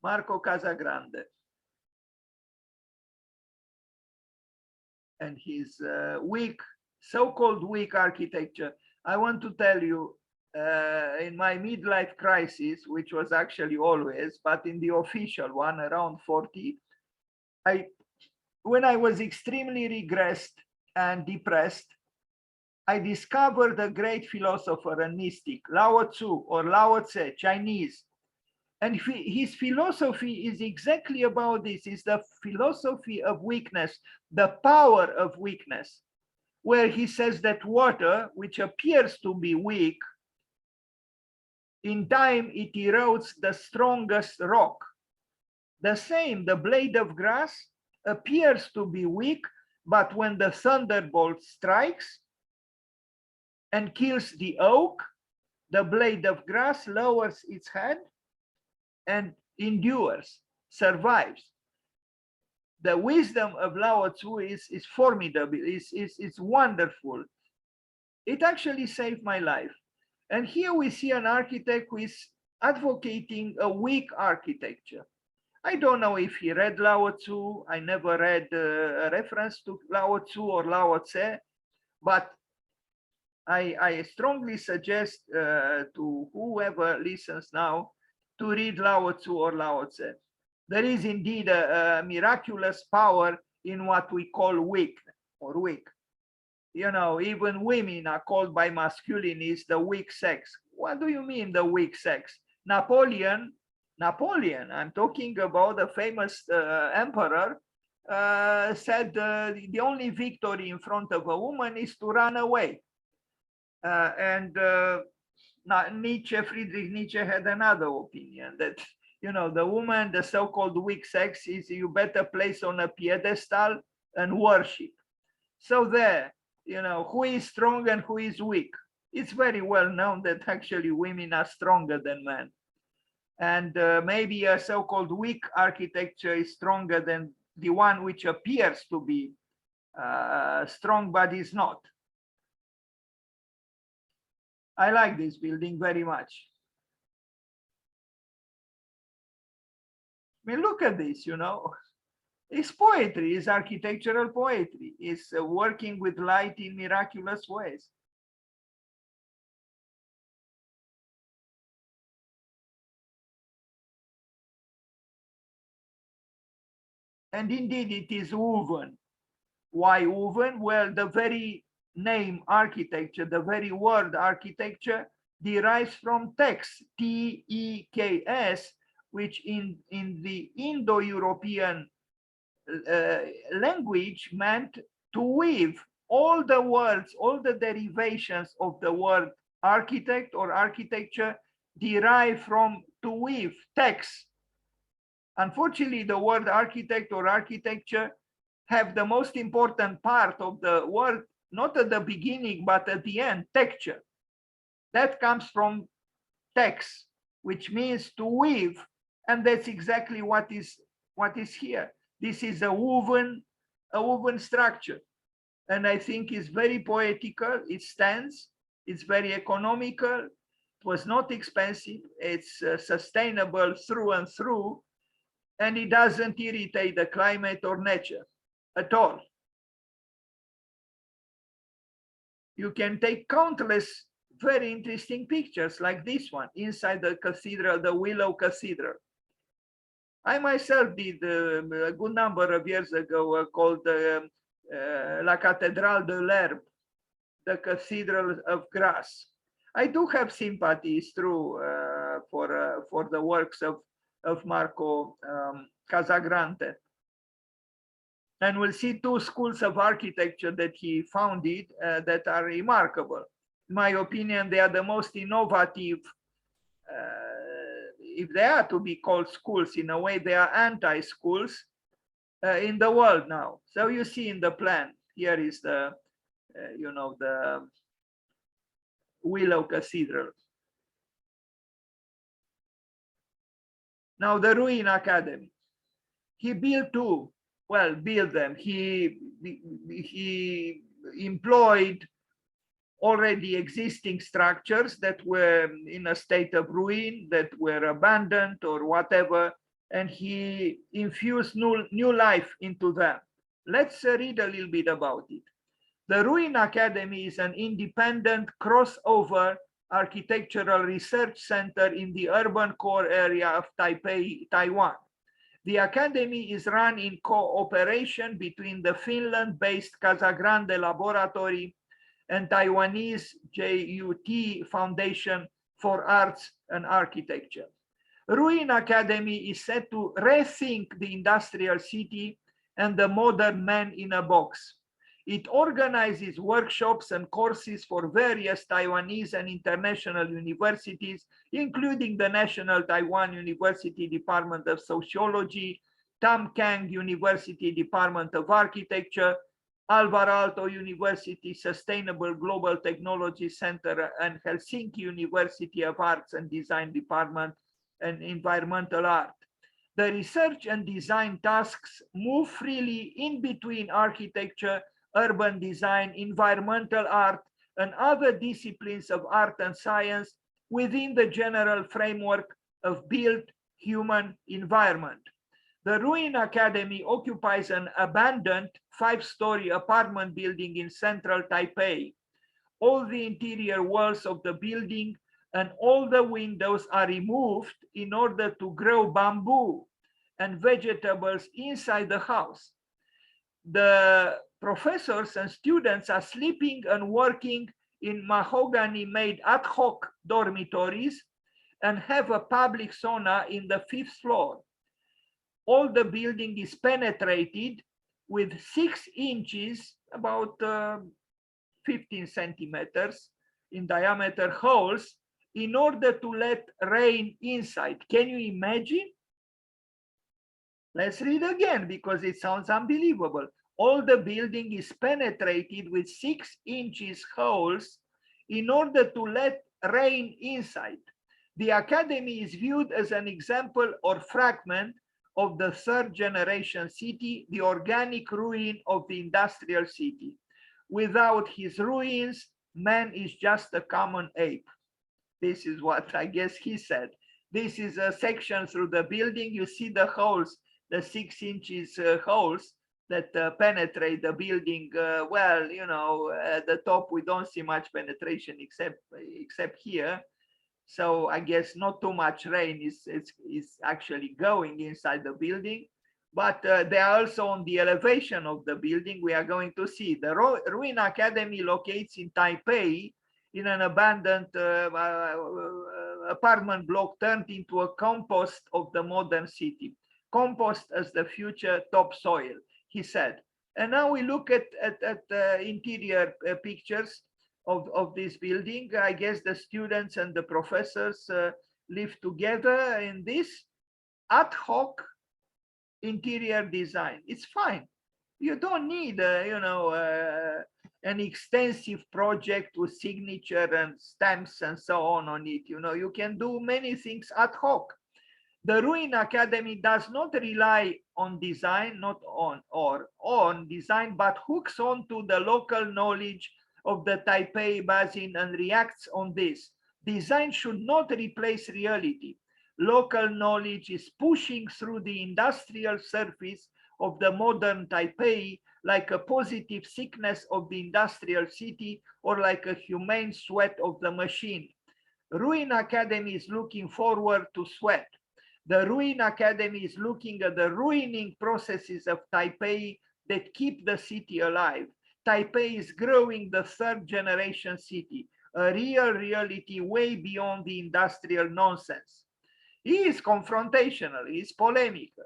Marco Casagrande and his weak, so-called weak architecture. I want to tell you, in my midlife crisis, which was actually always, but in the official one around 40, when I was extremely regressed and depressed, I discovered a great philosopher and mystic, Lao Tzu or Lao Tse, Chinese. And his philosophy is exactly about this. It's the philosophy of weakness, the power of weakness, where he says that water, which appears to be weak, in time it erodes the strongest rock. The same, the blade of grass appears to be weak, but when the thunderbolt strikes, and kills the oak, the blade of grass lowers its head and endures, survives. The wisdom of Lao Tzu is formidable, is wonderful. It actually saved my life. And here we see an architect who is advocating a weak architecture. I don't know if he read Lao Tzu. I never read a reference to Lao Tzu or Lao Tse, but I strongly suggest to whoever listens now to read Lao Tzu or Lao Tse. There is indeed a miraculous power in what we call weak or weak. You know, even women are called by masculinists the weak sex. What do you mean the weak sex? Napoleon, I'm talking about the famous emperor, said the only victory in front of a woman is to run away. Friedrich Nietzsche had another opinion that, you know, the woman, the so-called weak sex, is you better place on a pedestal and worship. So there, you know, who is strong and who is weak. It's very well known that actually women are stronger than men. And maybe a so-called weak architecture is stronger than the one which appears to be strong but is not. I like this building very much. I mean, look at this, you know. It's poetry, it's architectural poetry. It's working with light in miraculous ways. And indeed, it is woven. Why woven? Well, the very name architecture, the very word architecture derives from text, T-E-K-S, which in the Indo-European language meant to weave. All the words, all the derivations of the word architect or architecture derive from to weave, text. Unfortunately, the word architect or architecture have the most important part of the word, not at the beginning, but at the end, texture. That comes from text, which means to weave. And that's exactly what is here. This is a woven structure. And I think it's very poetical. It stands. It's very economical. It was not expensive. It's sustainable through and through. And it doesn't irritate the climate or nature at all. You can take countless very interesting pictures like this one inside the cathedral, the Willow Cathedral. I myself did a good number of years ago called La Cathédrale de l'Herbe, the Cathedral of Grass. I do have sympathies through for the works of Marco Casagrande. And we'll see two schools of architecture that he founded that are remarkable. In my opinion, they are the most innovative, if they are to be called schools, in a way, they are anti-schools in the world now. So you see in the plan, here is the, you know, the Willow Cathedral. Now the Ruin Academy. He built two, well, built them. He employed already existing structures that were in a state of ruin, that were abandoned or whatever, and he infused new life into them. Let's read a little bit about it. The Ruin Academy is an independent crossover architectural research center in the urban core area of Taipei, Taiwan. The academy is run in cooperation between the Finland-based Casagrande Laboratory and Taiwanese JUT Foundation for Arts and Architecture. Ruin Academy is set to rethink the industrial city and the modern man in a box. It organizes workshops and courses for various Taiwanese and international universities, including the National Taiwan University Department of Sociology, Tam Kang University Department of Architecture, Alvar Aalto University Sustainable Global Technology Center and Helsinki University of Arts and Design Department and Environmental Art. The research and design tasks move freely in between architecture, urban design, environmental art, and other disciplines of art and science within the general framework of built human environment. The Ruin Academy occupies an abandoned 5-story apartment building in central Taipei. All the interior walls of the building and all the windows are removed in order to grow bamboo and vegetables inside the house. The professors and students are sleeping and working in mahogany-made ad hoc dormitories and have a public sauna in the 5th floor. All the building is penetrated with 6 inches, about 15 centimeters in diameter holes in order to let rain inside. Can you imagine? Let's read again because it sounds unbelievable. All the building is penetrated with 6 inches holes in order to let rain inside. The academy is viewed as an example or fragment of the 3rd generation city, the organic ruin of the industrial city. Without his ruins, man is just a common ape. This is what I guess he said. This is a section through the building. You see the holes, the 6 inches holes that penetrate the building. Well, you know, at the top, we don't see much penetration except here. So I guess not too much rain is actually going inside the building, but they are also on the elevation of the building. We are going to see the Ruin Academy locates in Taipei in an abandoned apartment block turned into a compost of the modern city. Compost as the future topsoil, he said. And now we look at interior pictures of this building. I guess the students and the professors live together in this ad hoc interior design. It's fine. You don't need, you know, an extensive project with signature and stamps and so on it. You know, you can do many things ad hoc. The Ruin Academy does not rely on design, not on design, but hooks onto the local knowledge of the Taipei Basin and reacts on this. Design should not replace reality. Local knowledge is pushing through the industrial surface of the modern Taipei like a positive sickness of the industrial city or like a humane sweat of the machine. Ruin Academy is looking forward to sweat. The Ruin Academy is looking at the ruining processes of Taipei that keep the city alive. Taipei is growing the 3rd generation city, a real reality way beyond the industrial nonsense. He is confrontational, he's polemical.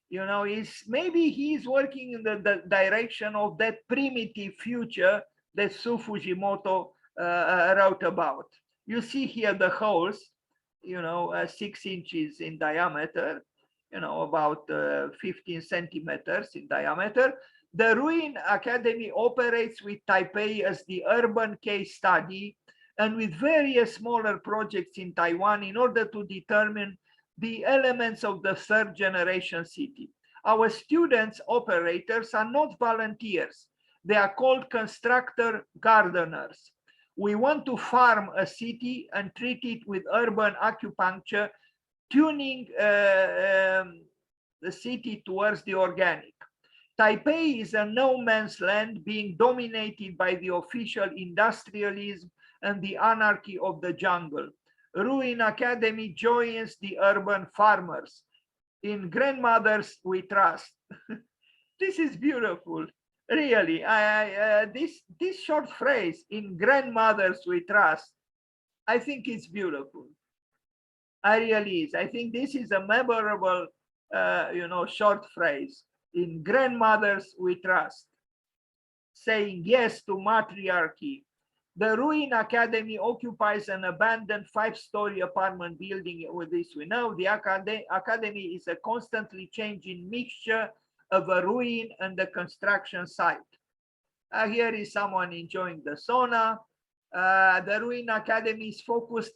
You know, maybe he's working in the direction of that primitive future that Su Fujimoto wrote about. You see here the holes, you know, 6 inches in diameter, you know, about 15 centimeters in diameter. The Ruin Academy operates with Taipei as the urban case study and with various smaller projects in Taiwan in order to determine the elements of the 3rd generation city. Our students, operators, are not volunteers. They are called constructor gardeners. We want to farm a city and treat it with urban acupuncture, tuning the city towards the organic. Taipei is a no man's land being dominated by the official industrialism and the anarchy of the jungle. Ruin Academy joins the urban farmers. In grandmothers we trust. This is beautiful, really. This short phrase, in grandmothers we trust, I think it's beautiful. I really is. I think this is a memorable, you know, short phrase. In grandmothers we trust, saying yes to matriarchy. The Ruin Academy occupies an abandoned 5-story apartment building. With this we know, the academy is a constantly changing mixture of a ruin and a construction site. Here is someone enjoying the sauna. The Ruin Academy is focused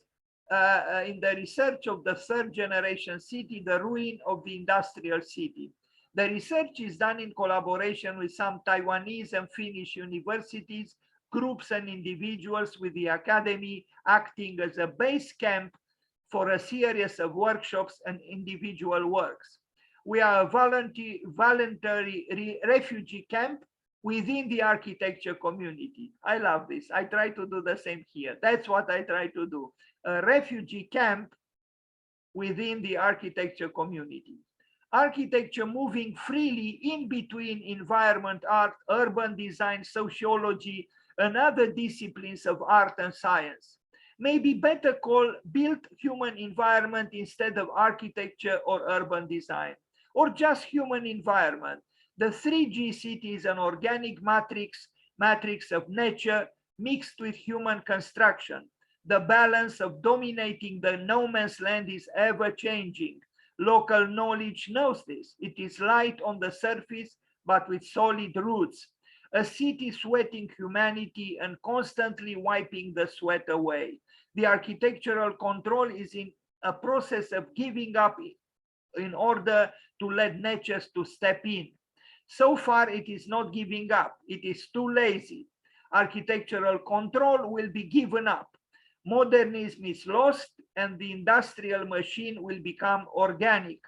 in the research of the third generation city, the ruin of the industrial city. The research is done in collaboration with some Taiwanese and Finnish universities, groups and individuals, with the academy acting as a base camp for a series of workshops and individual works. We are a voluntary refugee camp within the architecture community. I love this. I try to do the same here. That's what I try to do. A refugee camp within the architecture community. Architecture moving freely in between environment, art, urban design, sociology, and other disciplines of art and science. Maybe better call built human environment instead of architecture or urban design, or just human environment. The 3G city is an organic matrix of nature mixed with human construction. The balance of dominating the no man's land is ever changing. Local knowledge knows this. It is light on the surface, but with solid roots. A city sweating humanity and constantly wiping the sweat away. The architectural control is in a process of giving up in order to let nature to step in. So far, it is not giving up. It is too lazy. Architectural control will be given up. Modernism is lost and the industrial machine will become organic.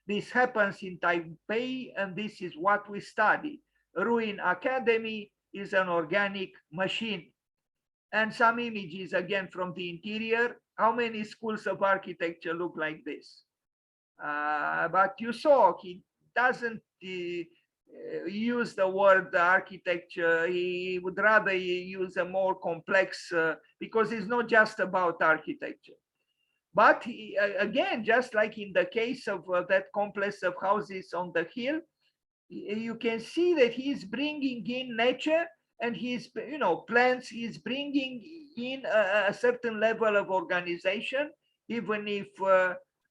This happens in Taipei, and this is what we study. Ruin Academy is an organic machine. And some images again from the interior. How many schools of architecture look like this? But you saw he doesn't use the word architecture. He would rather use a more complex, because it's not just about architecture. But he, again, just like in the case of that complex of houses on the hill, you can see that he's bringing in nature, and he's, plants, he's bringing in a certain level of organization, even if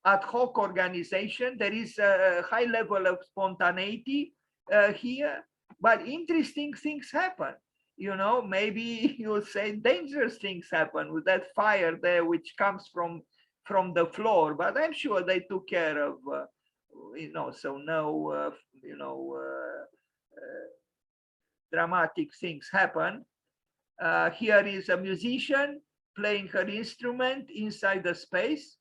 ad hoc organization, there is a high level of spontaneity here, but interesting things happen. Maybe you'll say dangerous things happen with that fire there, which comes from the floor, but I'm sure they took care of, so no, dramatic things happen. Here is a musician playing her instrument inside the space.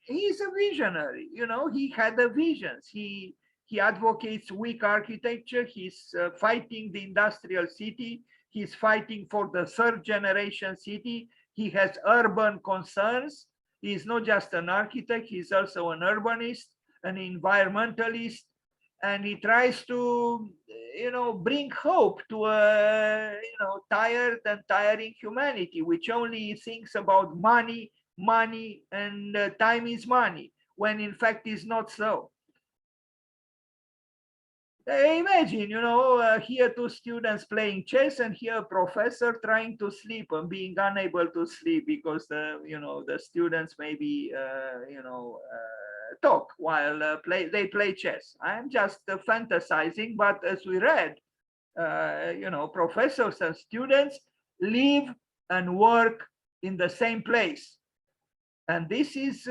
He's a visionary, he had the visions. He advocates weak architecture. He's fighting the industrial city. He's fighting for the third generation city. He has urban concerns. He's not just an architect, he's also an urbanist, an environmentalist, and he tries to, bring hope to a, tired and tiring humanity, which only thinks about money, and time is money, when in fact is not so. Imagine, here two students playing chess, and here a professor trying to sleep and being unable to sleep because the students maybe talk while they play chess. I'm just fantasizing, but as we read, professors and students live and work in the same place, and this is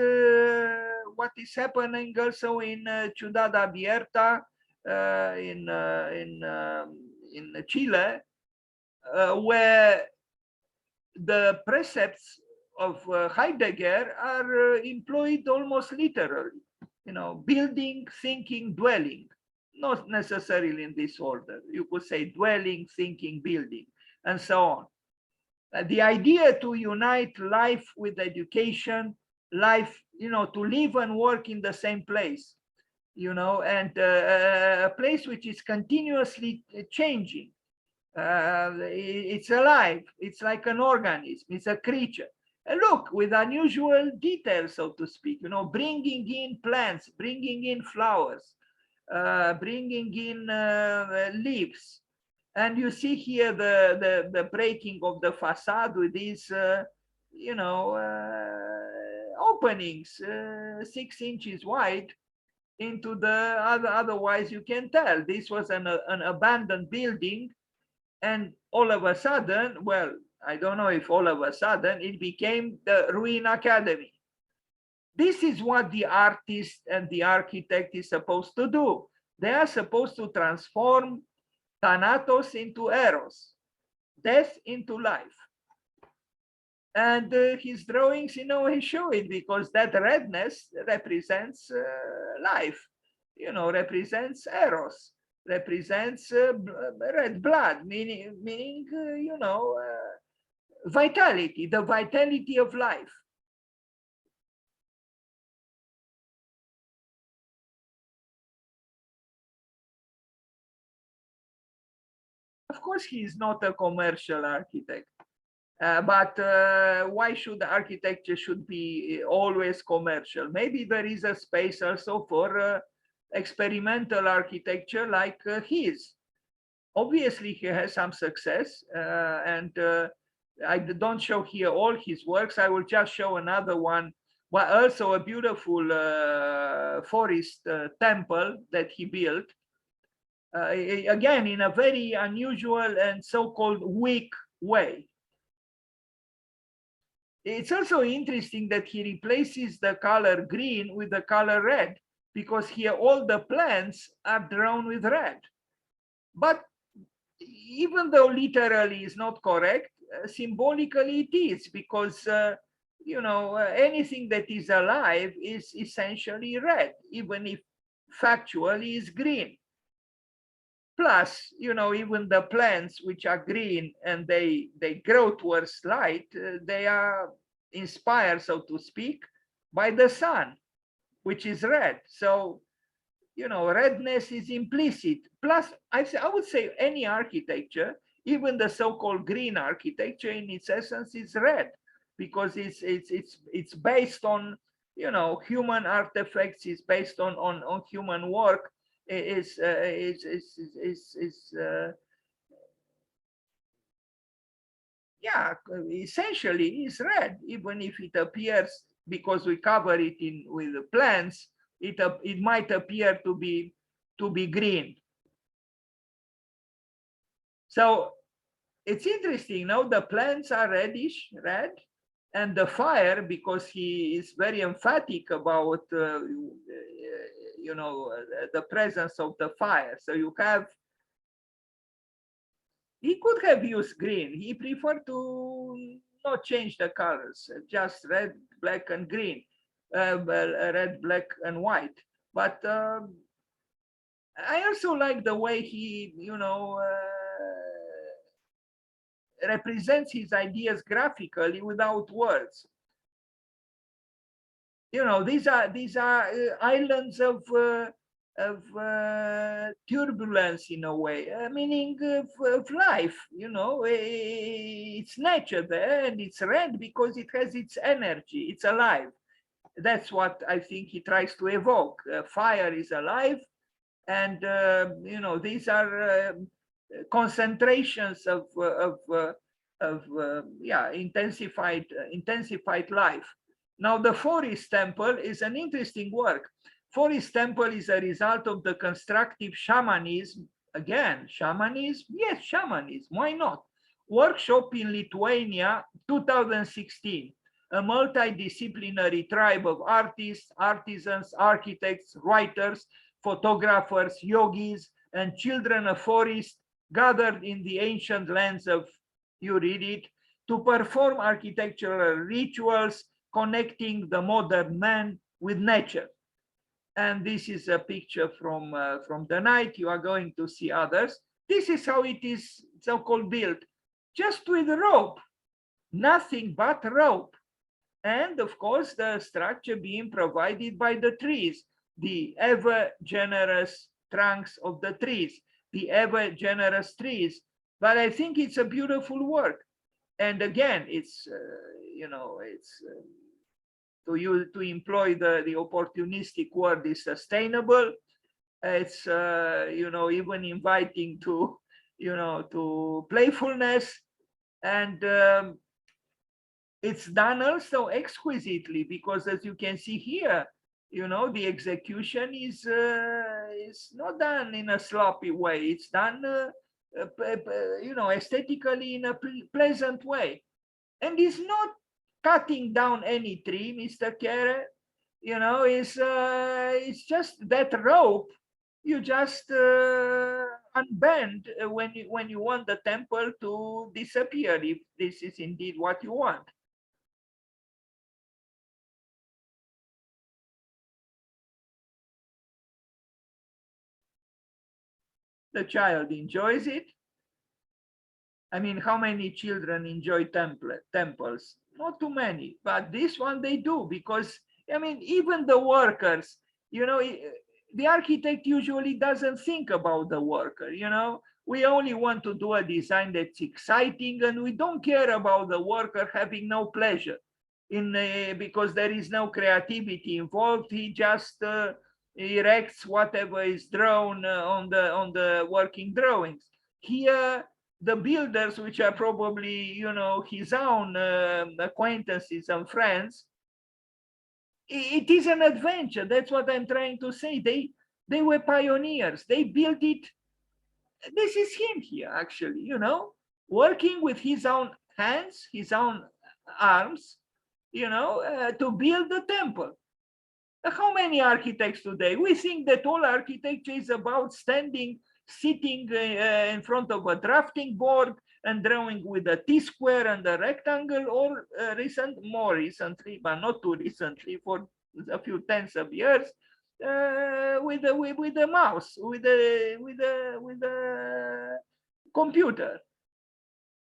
what is happening also in Ciudad Abierta. In Chile, where the precepts of Heidegger are employed almost literally, building, thinking, dwelling, not necessarily in this order. You could say dwelling, thinking, building, and so on. The idea to unite life with education, life, to live and work in the same place, and a place which is continuously changing. It's alive. It's like an organism. It's a creature. And look, with unusual details, so to speak, bringing in plants, bringing in flowers, bringing in leaves. And you see here the breaking of the facade with these, openings, 6 inches wide, into the other. Otherwise, you can tell this was an abandoned building, and all of a sudden, well, I don't know if all of a sudden, it became the Ruin Academy. This is what the artist and the architect is supposed to do. They are supposed to transform Thanatos into Eros, death into life. And his drawings, you know, he show it, because that redness represents life, you know, represents Eros, represents red blood, meaning you know, vitality, the vitality of life. Of course, he is not a commercial architect. But why should architecture should be always commercial? Maybe there is a space also for experimental architecture like his. Obviously, he has some success, and I don't show here all his works. I will just show another one, but also a beautiful forest temple that he built. Again, in a very unusual and so-called weak way. It's also interesting that he replaces the color green with the color red, because here all the plants are drawn with red. But even though literally is not correct, symbolically it is, because you know, anything that is alive is essentially red, even if factually is green. Plus, you know, even the plants which are green and they grow towards light, they are inspired, so to speak, by the sun, which is red. So, you know, redness is implicit. Plus, I would say any architecture, even the so-called green architecture, in its essence is red, because it's based on, you know, human artifacts, is based on human work. Is yeah, essentially is red, even if it appears, because we cover it in with the plants, it might appear to be green. So it's interesting. Now the plants are reddish red, and the fire, because he is very emphatic about you know, the presence of the fire. So you have, he could have used green. He preferred to not change the colors, just red, black, and green, red, black, and white. But I also like the way he, you know, represents his ideas graphically without words. You know, these are islands of turbulence, in a way, meaning of life. You know, it's nature there, and it's red because it has its energy. It's alive. That's what I think he tries to evoke. Fire is alive, and you know, these are concentrations of yeah, intensified life. Now, the Forest Temple is an interesting work. Forest Temple is a result of the constructive shamanism. Again, shamanism? Yes, shamanism. Why not? Workshop in Lithuania, 2016. A multidisciplinary tribe of artists, artisans, architects, writers, photographers, yogis, and children of forest gathered in the ancient lands of, you read it, to perform architectural rituals connecting the modern man with nature. And this is a picture from the night. You are going to see others. This is how it is so-called built, just with rope, nothing but rope. And of course, the structure being provided by the trees, the ever generous trunks of the trees, the ever generous trees. But I think it's a beautiful work. And again, it's, you know, it's to employ the opportunistic word is sustainable. It's, you know, even inviting to, you know, to playfulness. And it's done also exquisitely, because as you can see here, You know, the execution is not done in a sloppy way. It's done, you know, aesthetically in a pleasant way. And it's not cutting down any tree, Mr. Kere. You know, it's just that rope you just unbend when you want the temple to disappear, if this is indeed what you want. The child enjoys it. I mean, how many children enjoy temples? Not too many, but this one they do, because, I mean, even the workers, you know, the architect usually doesn't think about the worker, you know. We only want to do a design that's exciting, and we don't care about the worker having no pleasure in because there is no creativity involved. He just erects whatever is drawn on the working drawings. Here, the builders, which are probably, you know, his own acquaintances and friends, it is an adventure. That's what I'm trying to say. They were pioneers. They built it. This is him here, actually, you know, working with his own hands, his own arms, you know, to build the temple. How many architects today? We think that all architecture is about standing, sitting in front of a drafting board and drawing with a T-square and a rectangle, or more recently, but not too recently, for a few tens of years, with a mouse, with a computer.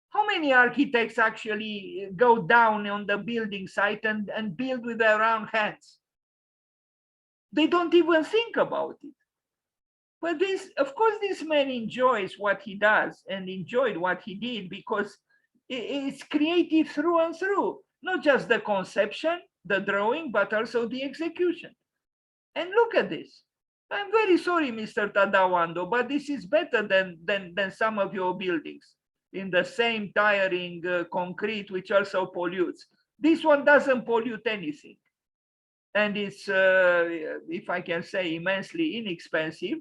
How many architects actually go down on the building site and build with their own hands? They don't even think about it. But this, of course, this man enjoys what he does and enjoyed what he did, because it's creative through and through, not just the conception, the drawing, but also the execution. And look at this. I'm very sorry, Mr. Tadawando, but this is better than some of your buildings in the same tiring concrete, which also pollutes. This one doesn't pollute anything. And it's, if I can say, immensely inexpensive.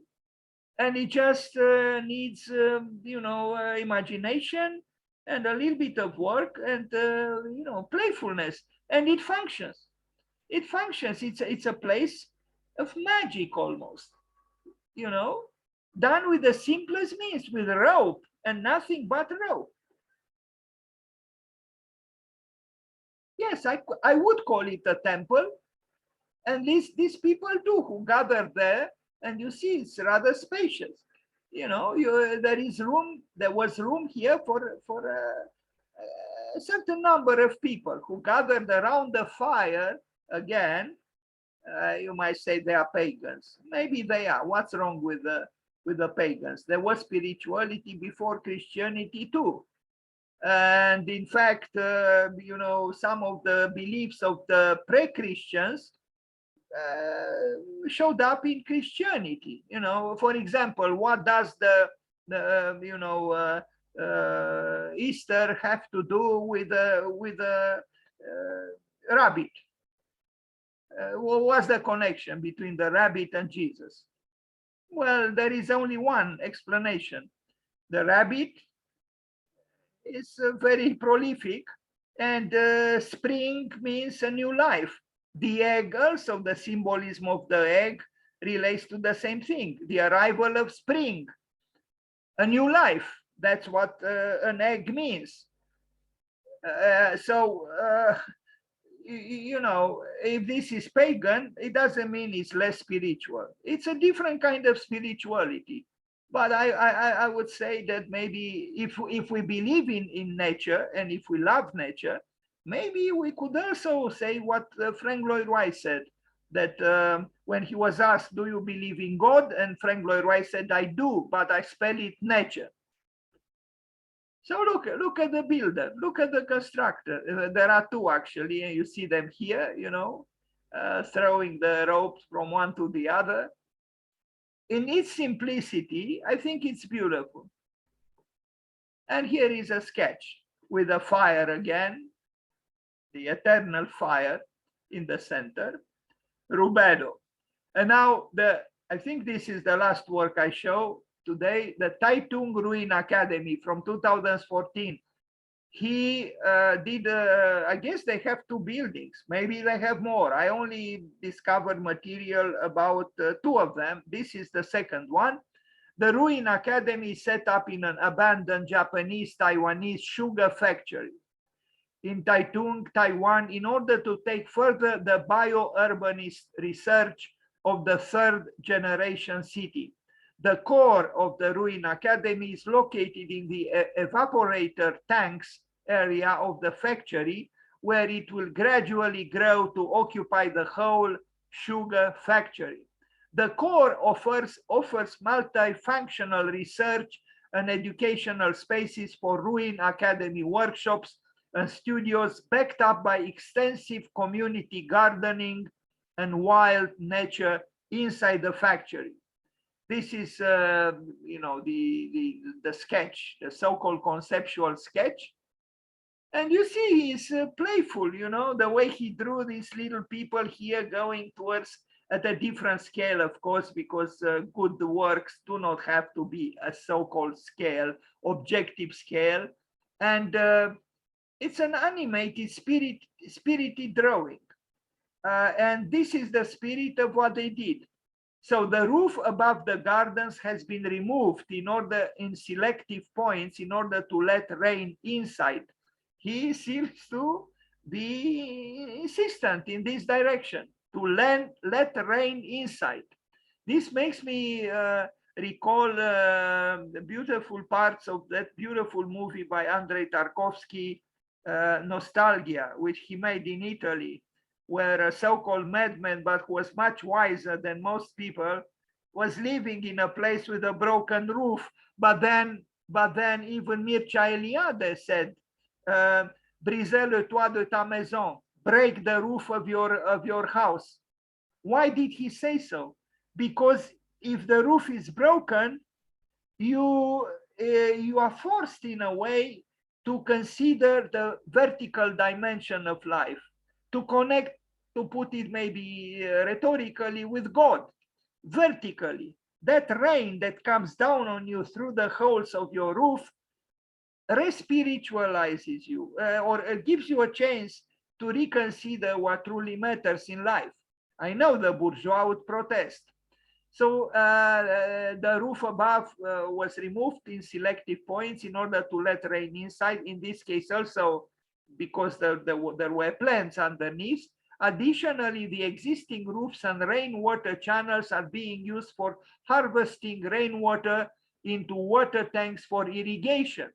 And it just needs, you know, imagination and a little bit of work and, you know, playfulness. And it functions. It functions. It's a place of magic almost, you know, done with the simplest means, with rope and nothing but rope. Yes, I would call it a temple. And these people do, who gather there, and you see it's rather spacious. You know, there is room. There was room here for a certain number of people who gathered around the fire. Again, you might say they are pagans. Maybe they are. What's wrong with the pagans? There was spirituality before Christianity too. And in fact, you know, some of the beliefs of the pre-Christians showed up in Christianity. You know, for example, what does the you know, Easter have to do with a rabbit? What was the connection between the rabbit and Jesus? Well, there is only one explanation. The rabbit is very prolific, and spring means a new life. The egg also, the symbolism of the egg relates to the same thing, the arrival of spring, a new life. That's what an egg means. So, you know, if this is pagan, it doesn't mean it's less spiritual. It's a different kind of spirituality. But I would say that maybe if we believe in nature, and if we love nature, maybe we could also say what Frank Lloyd Wright said, that when he was asked, do you believe in God? And Frank Lloyd Wright said, I do, but I spell it nature. So look at the builder, look at the constructor. There are two actually, and you see them here, you know, throwing the ropes from one to the other. In its simplicity, I think it's beautiful. And here is a sketch with a fire again, the eternal fire in the center. Rubedo. And now I think this is the last work I show today, the Taitung Ruin Academy from 2014. He did, I guess they have 2 buildings, maybe they have more. I only discovered material about 2 of them. This is the second one. The Ruin Academy is set up in an abandoned Japanese-Taiwanese sugar factory in Taitung, Taiwan, in order to take further the biourbanist research of the 3rd generation city. The core of the Ruin Academy is located in the evaporator tanks area of the factory, where it will gradually grow to occupy the whole sugar factory. The core offers multifunctional research and educational spaces for Ruin Academy workshops and studios, backed up by extensive community gardening and wild nature inside the factory. This is, you know, the sketch, the so-called conceptual sketch. And you see, he's playful, you know, the way he drew these little people here going towards at a different scale, of course, because good works do not have to be a so-called scale, objective scale. And it's an animated, spirited drawing. And this is the spirit of what they did. So the roof above the gardens has been removed in selective points in order to let rain inside. He seems to be insistent in this direction, to let rain inside. This makes me recall the beautiful parts of that beautiful movie by Andrei Tarkovsky, Nostalgia, which he made in Italy, where a so-called madman, but who was much wiser than most people, was living in a place with a broken roof. But then even Mircea Eliade said, briser le toit de ta maison, break the roof of your house. Why did he say so? Because if the roof is broken, you are forced in a way to consider the vertical dimension of life, to connect, to put it maybe rhetorically, with God, vertically. That rain that comes down on you through the holes of your roof respiritualizes you, or gives you a chance to reconsider what truly matters in life. I know the bourgeois would protest. So the roof above was removed in selective points in order to let rain inside. In this case also, because there were plants underneath. Additionally, the existing roofs and rainwater channels are being used for harvesting rainwater into water tanks for irrigation.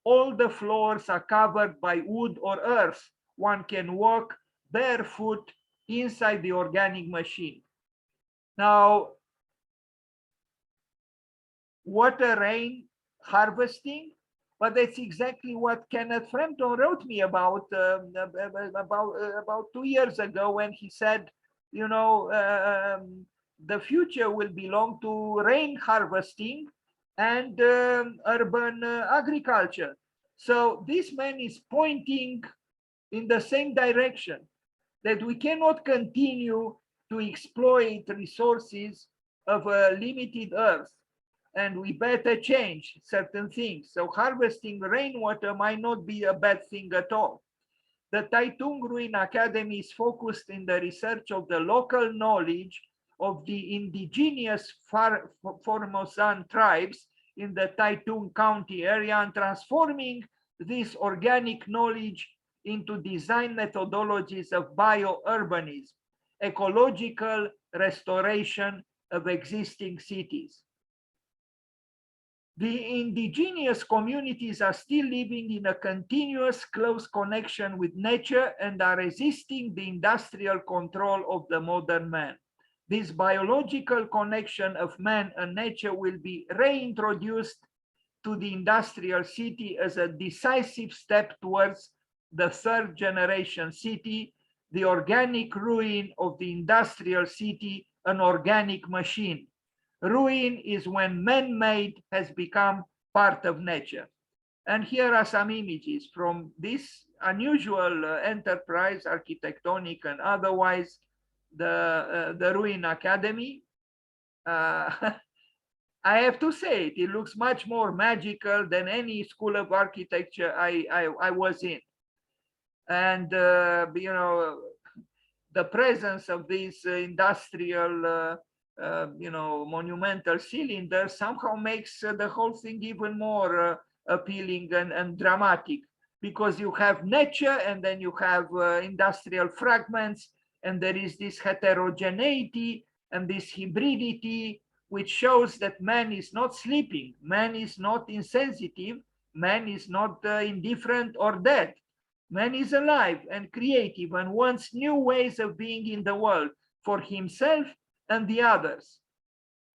All the floors are covered by wood or earth. One can walk barefoot inside the organic machine. Now, water rain harvesting, but that's exactly what Kenneth Frampton wrote me about 2 years ago, when he said, you know, the future will belong to rain harvesting and urban agriculture. So this man is pointing in the same direction, that we cannot continue to exploit resources of a limited earth, and we better change certain things. So harvesting rainwater might not be a bad thing at all. The Taitung Ruin Academy is focused in the research of the local knowledge of the indigenous Formosan tribes in the Taitung County area, and transforming this organic knowledge into design methodologies of biourbanism, ecological restoration of existing cities. The indigenous communities are still living in a continuous close connection with nature and are resisting the industrial control of the modern man. This biological connection of man and nature will be reintroduced to the industrial city as a decisive step towards the 3rd generation city, the organic ruin of the industrial city, an organic machine. Ruin is when man-made has become part of nature. And here are some images from this unusual enterprise, architectonic and otherwise, the Ruin Academy. I have to say it looks much more magical than any school of architecture I was in. And, you know, the presence of these industrial, you know, monumental cylinders somehow makes the whole thing even more appealing and dramatic, because you have nature and then you have industrial fragments, and there is this heterogeneity and this hybridity, which shows that man is not sleeping, man is not insensitive, man is not indifferent or dead. Man is alive and creative and wants new ways of being in the world for himself and the others.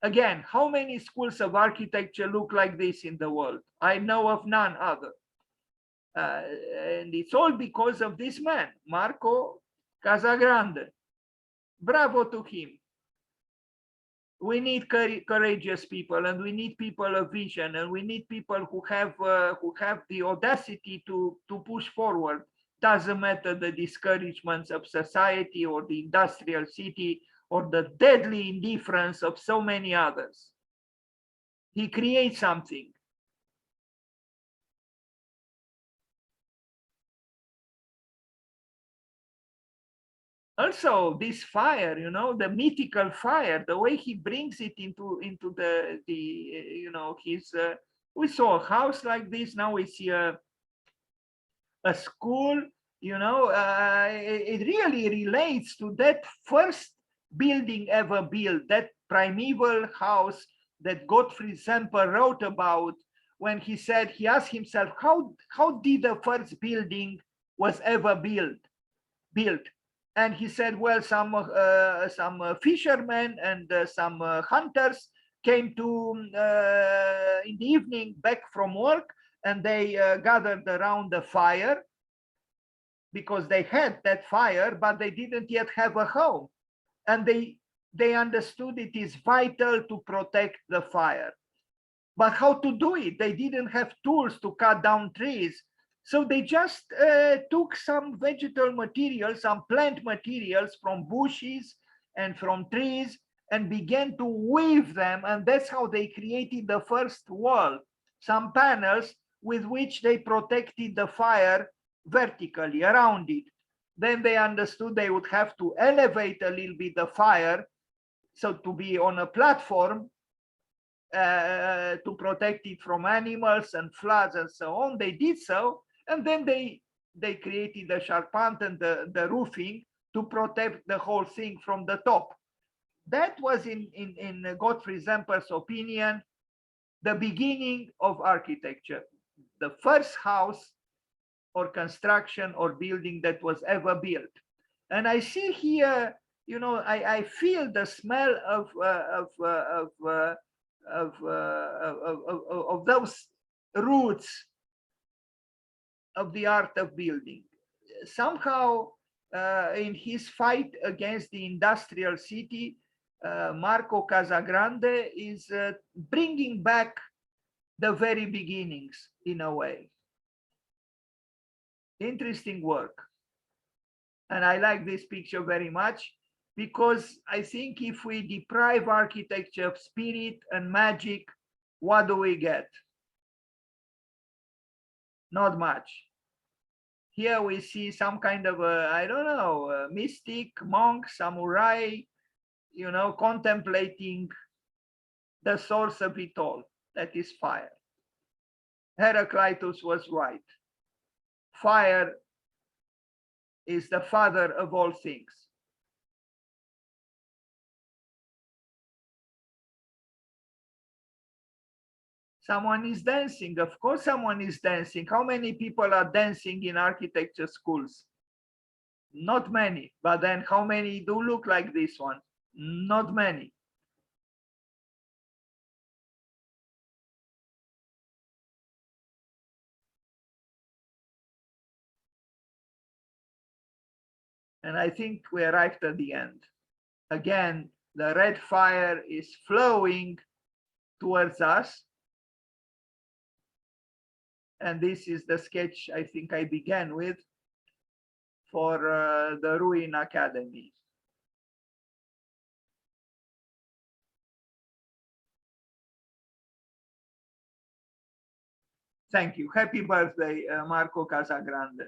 Again, how many schools of architecture look like this in the world? I know of none other. And it's all because of this man, Marco Casagrande. Bravo to him. We need courageous people, and we need people of vision, and we need people who have the audacity to push forward. Doesn't matter the discouragements of society or the industrial city or the deadly indifference of so many others. He creates something. Also, this fire, you know, the mythical fire, the way he brings it into the you know, his we saw a house like this, now we see a school, you know. It really relates to that first building ever built, that primeval house that Gottfried Semper wrote about, when he said, he asked himself, how did the first building was ever built? And he said, well, some fishermen and some hunters came to in the evening back from work, and they gathered around the fire because they had that fire, but they didn't yet have a home. And they understood it is vital to protect the fire. But how to do it? They didn't have tools to cut down trees. So they just took some vegetal materials, some plant materials from bushes and from trees, and began to weave them. And that's how they created the first wall, some panels with which they protected the fire vertically around it. Then they understood they would have to elevate a little bit the fire, so to be on a platform to protect it from animals and floods and so on. They did so, and then they created the charpente and the roofing to protect the whole thing from the top. That was, in Gottfried Semper's opinion, the beginning of architecture, the first house or construction or building that was ever built. And I see here, you know, I feel the smell of those roots of the art of building. Somehow, in his fight against the industrial city, Marco Casagrande is bringing back the very beginnings in a way. Interesting work. And I like this picture very much, because I think if we deprive architecture of spirit and magic, what do we get? Not much. Here we see some kind of a, I don't know, a mystic, monk, samurai, you know, contemplating the source of it all, that is fire. Heraclitus was right. Fire is the father of all things. Someone is dancing. Of course, someone is dancing. How many people are dancing in architecture schools? Not many. But then how many do look like this one? Not many. And I think we arrived at the end. Again, the red fire is flowing towards us. And this is the sketch I think I began with for the Ruin Academy. Thank you. Happy birthday, Marco Casagrande.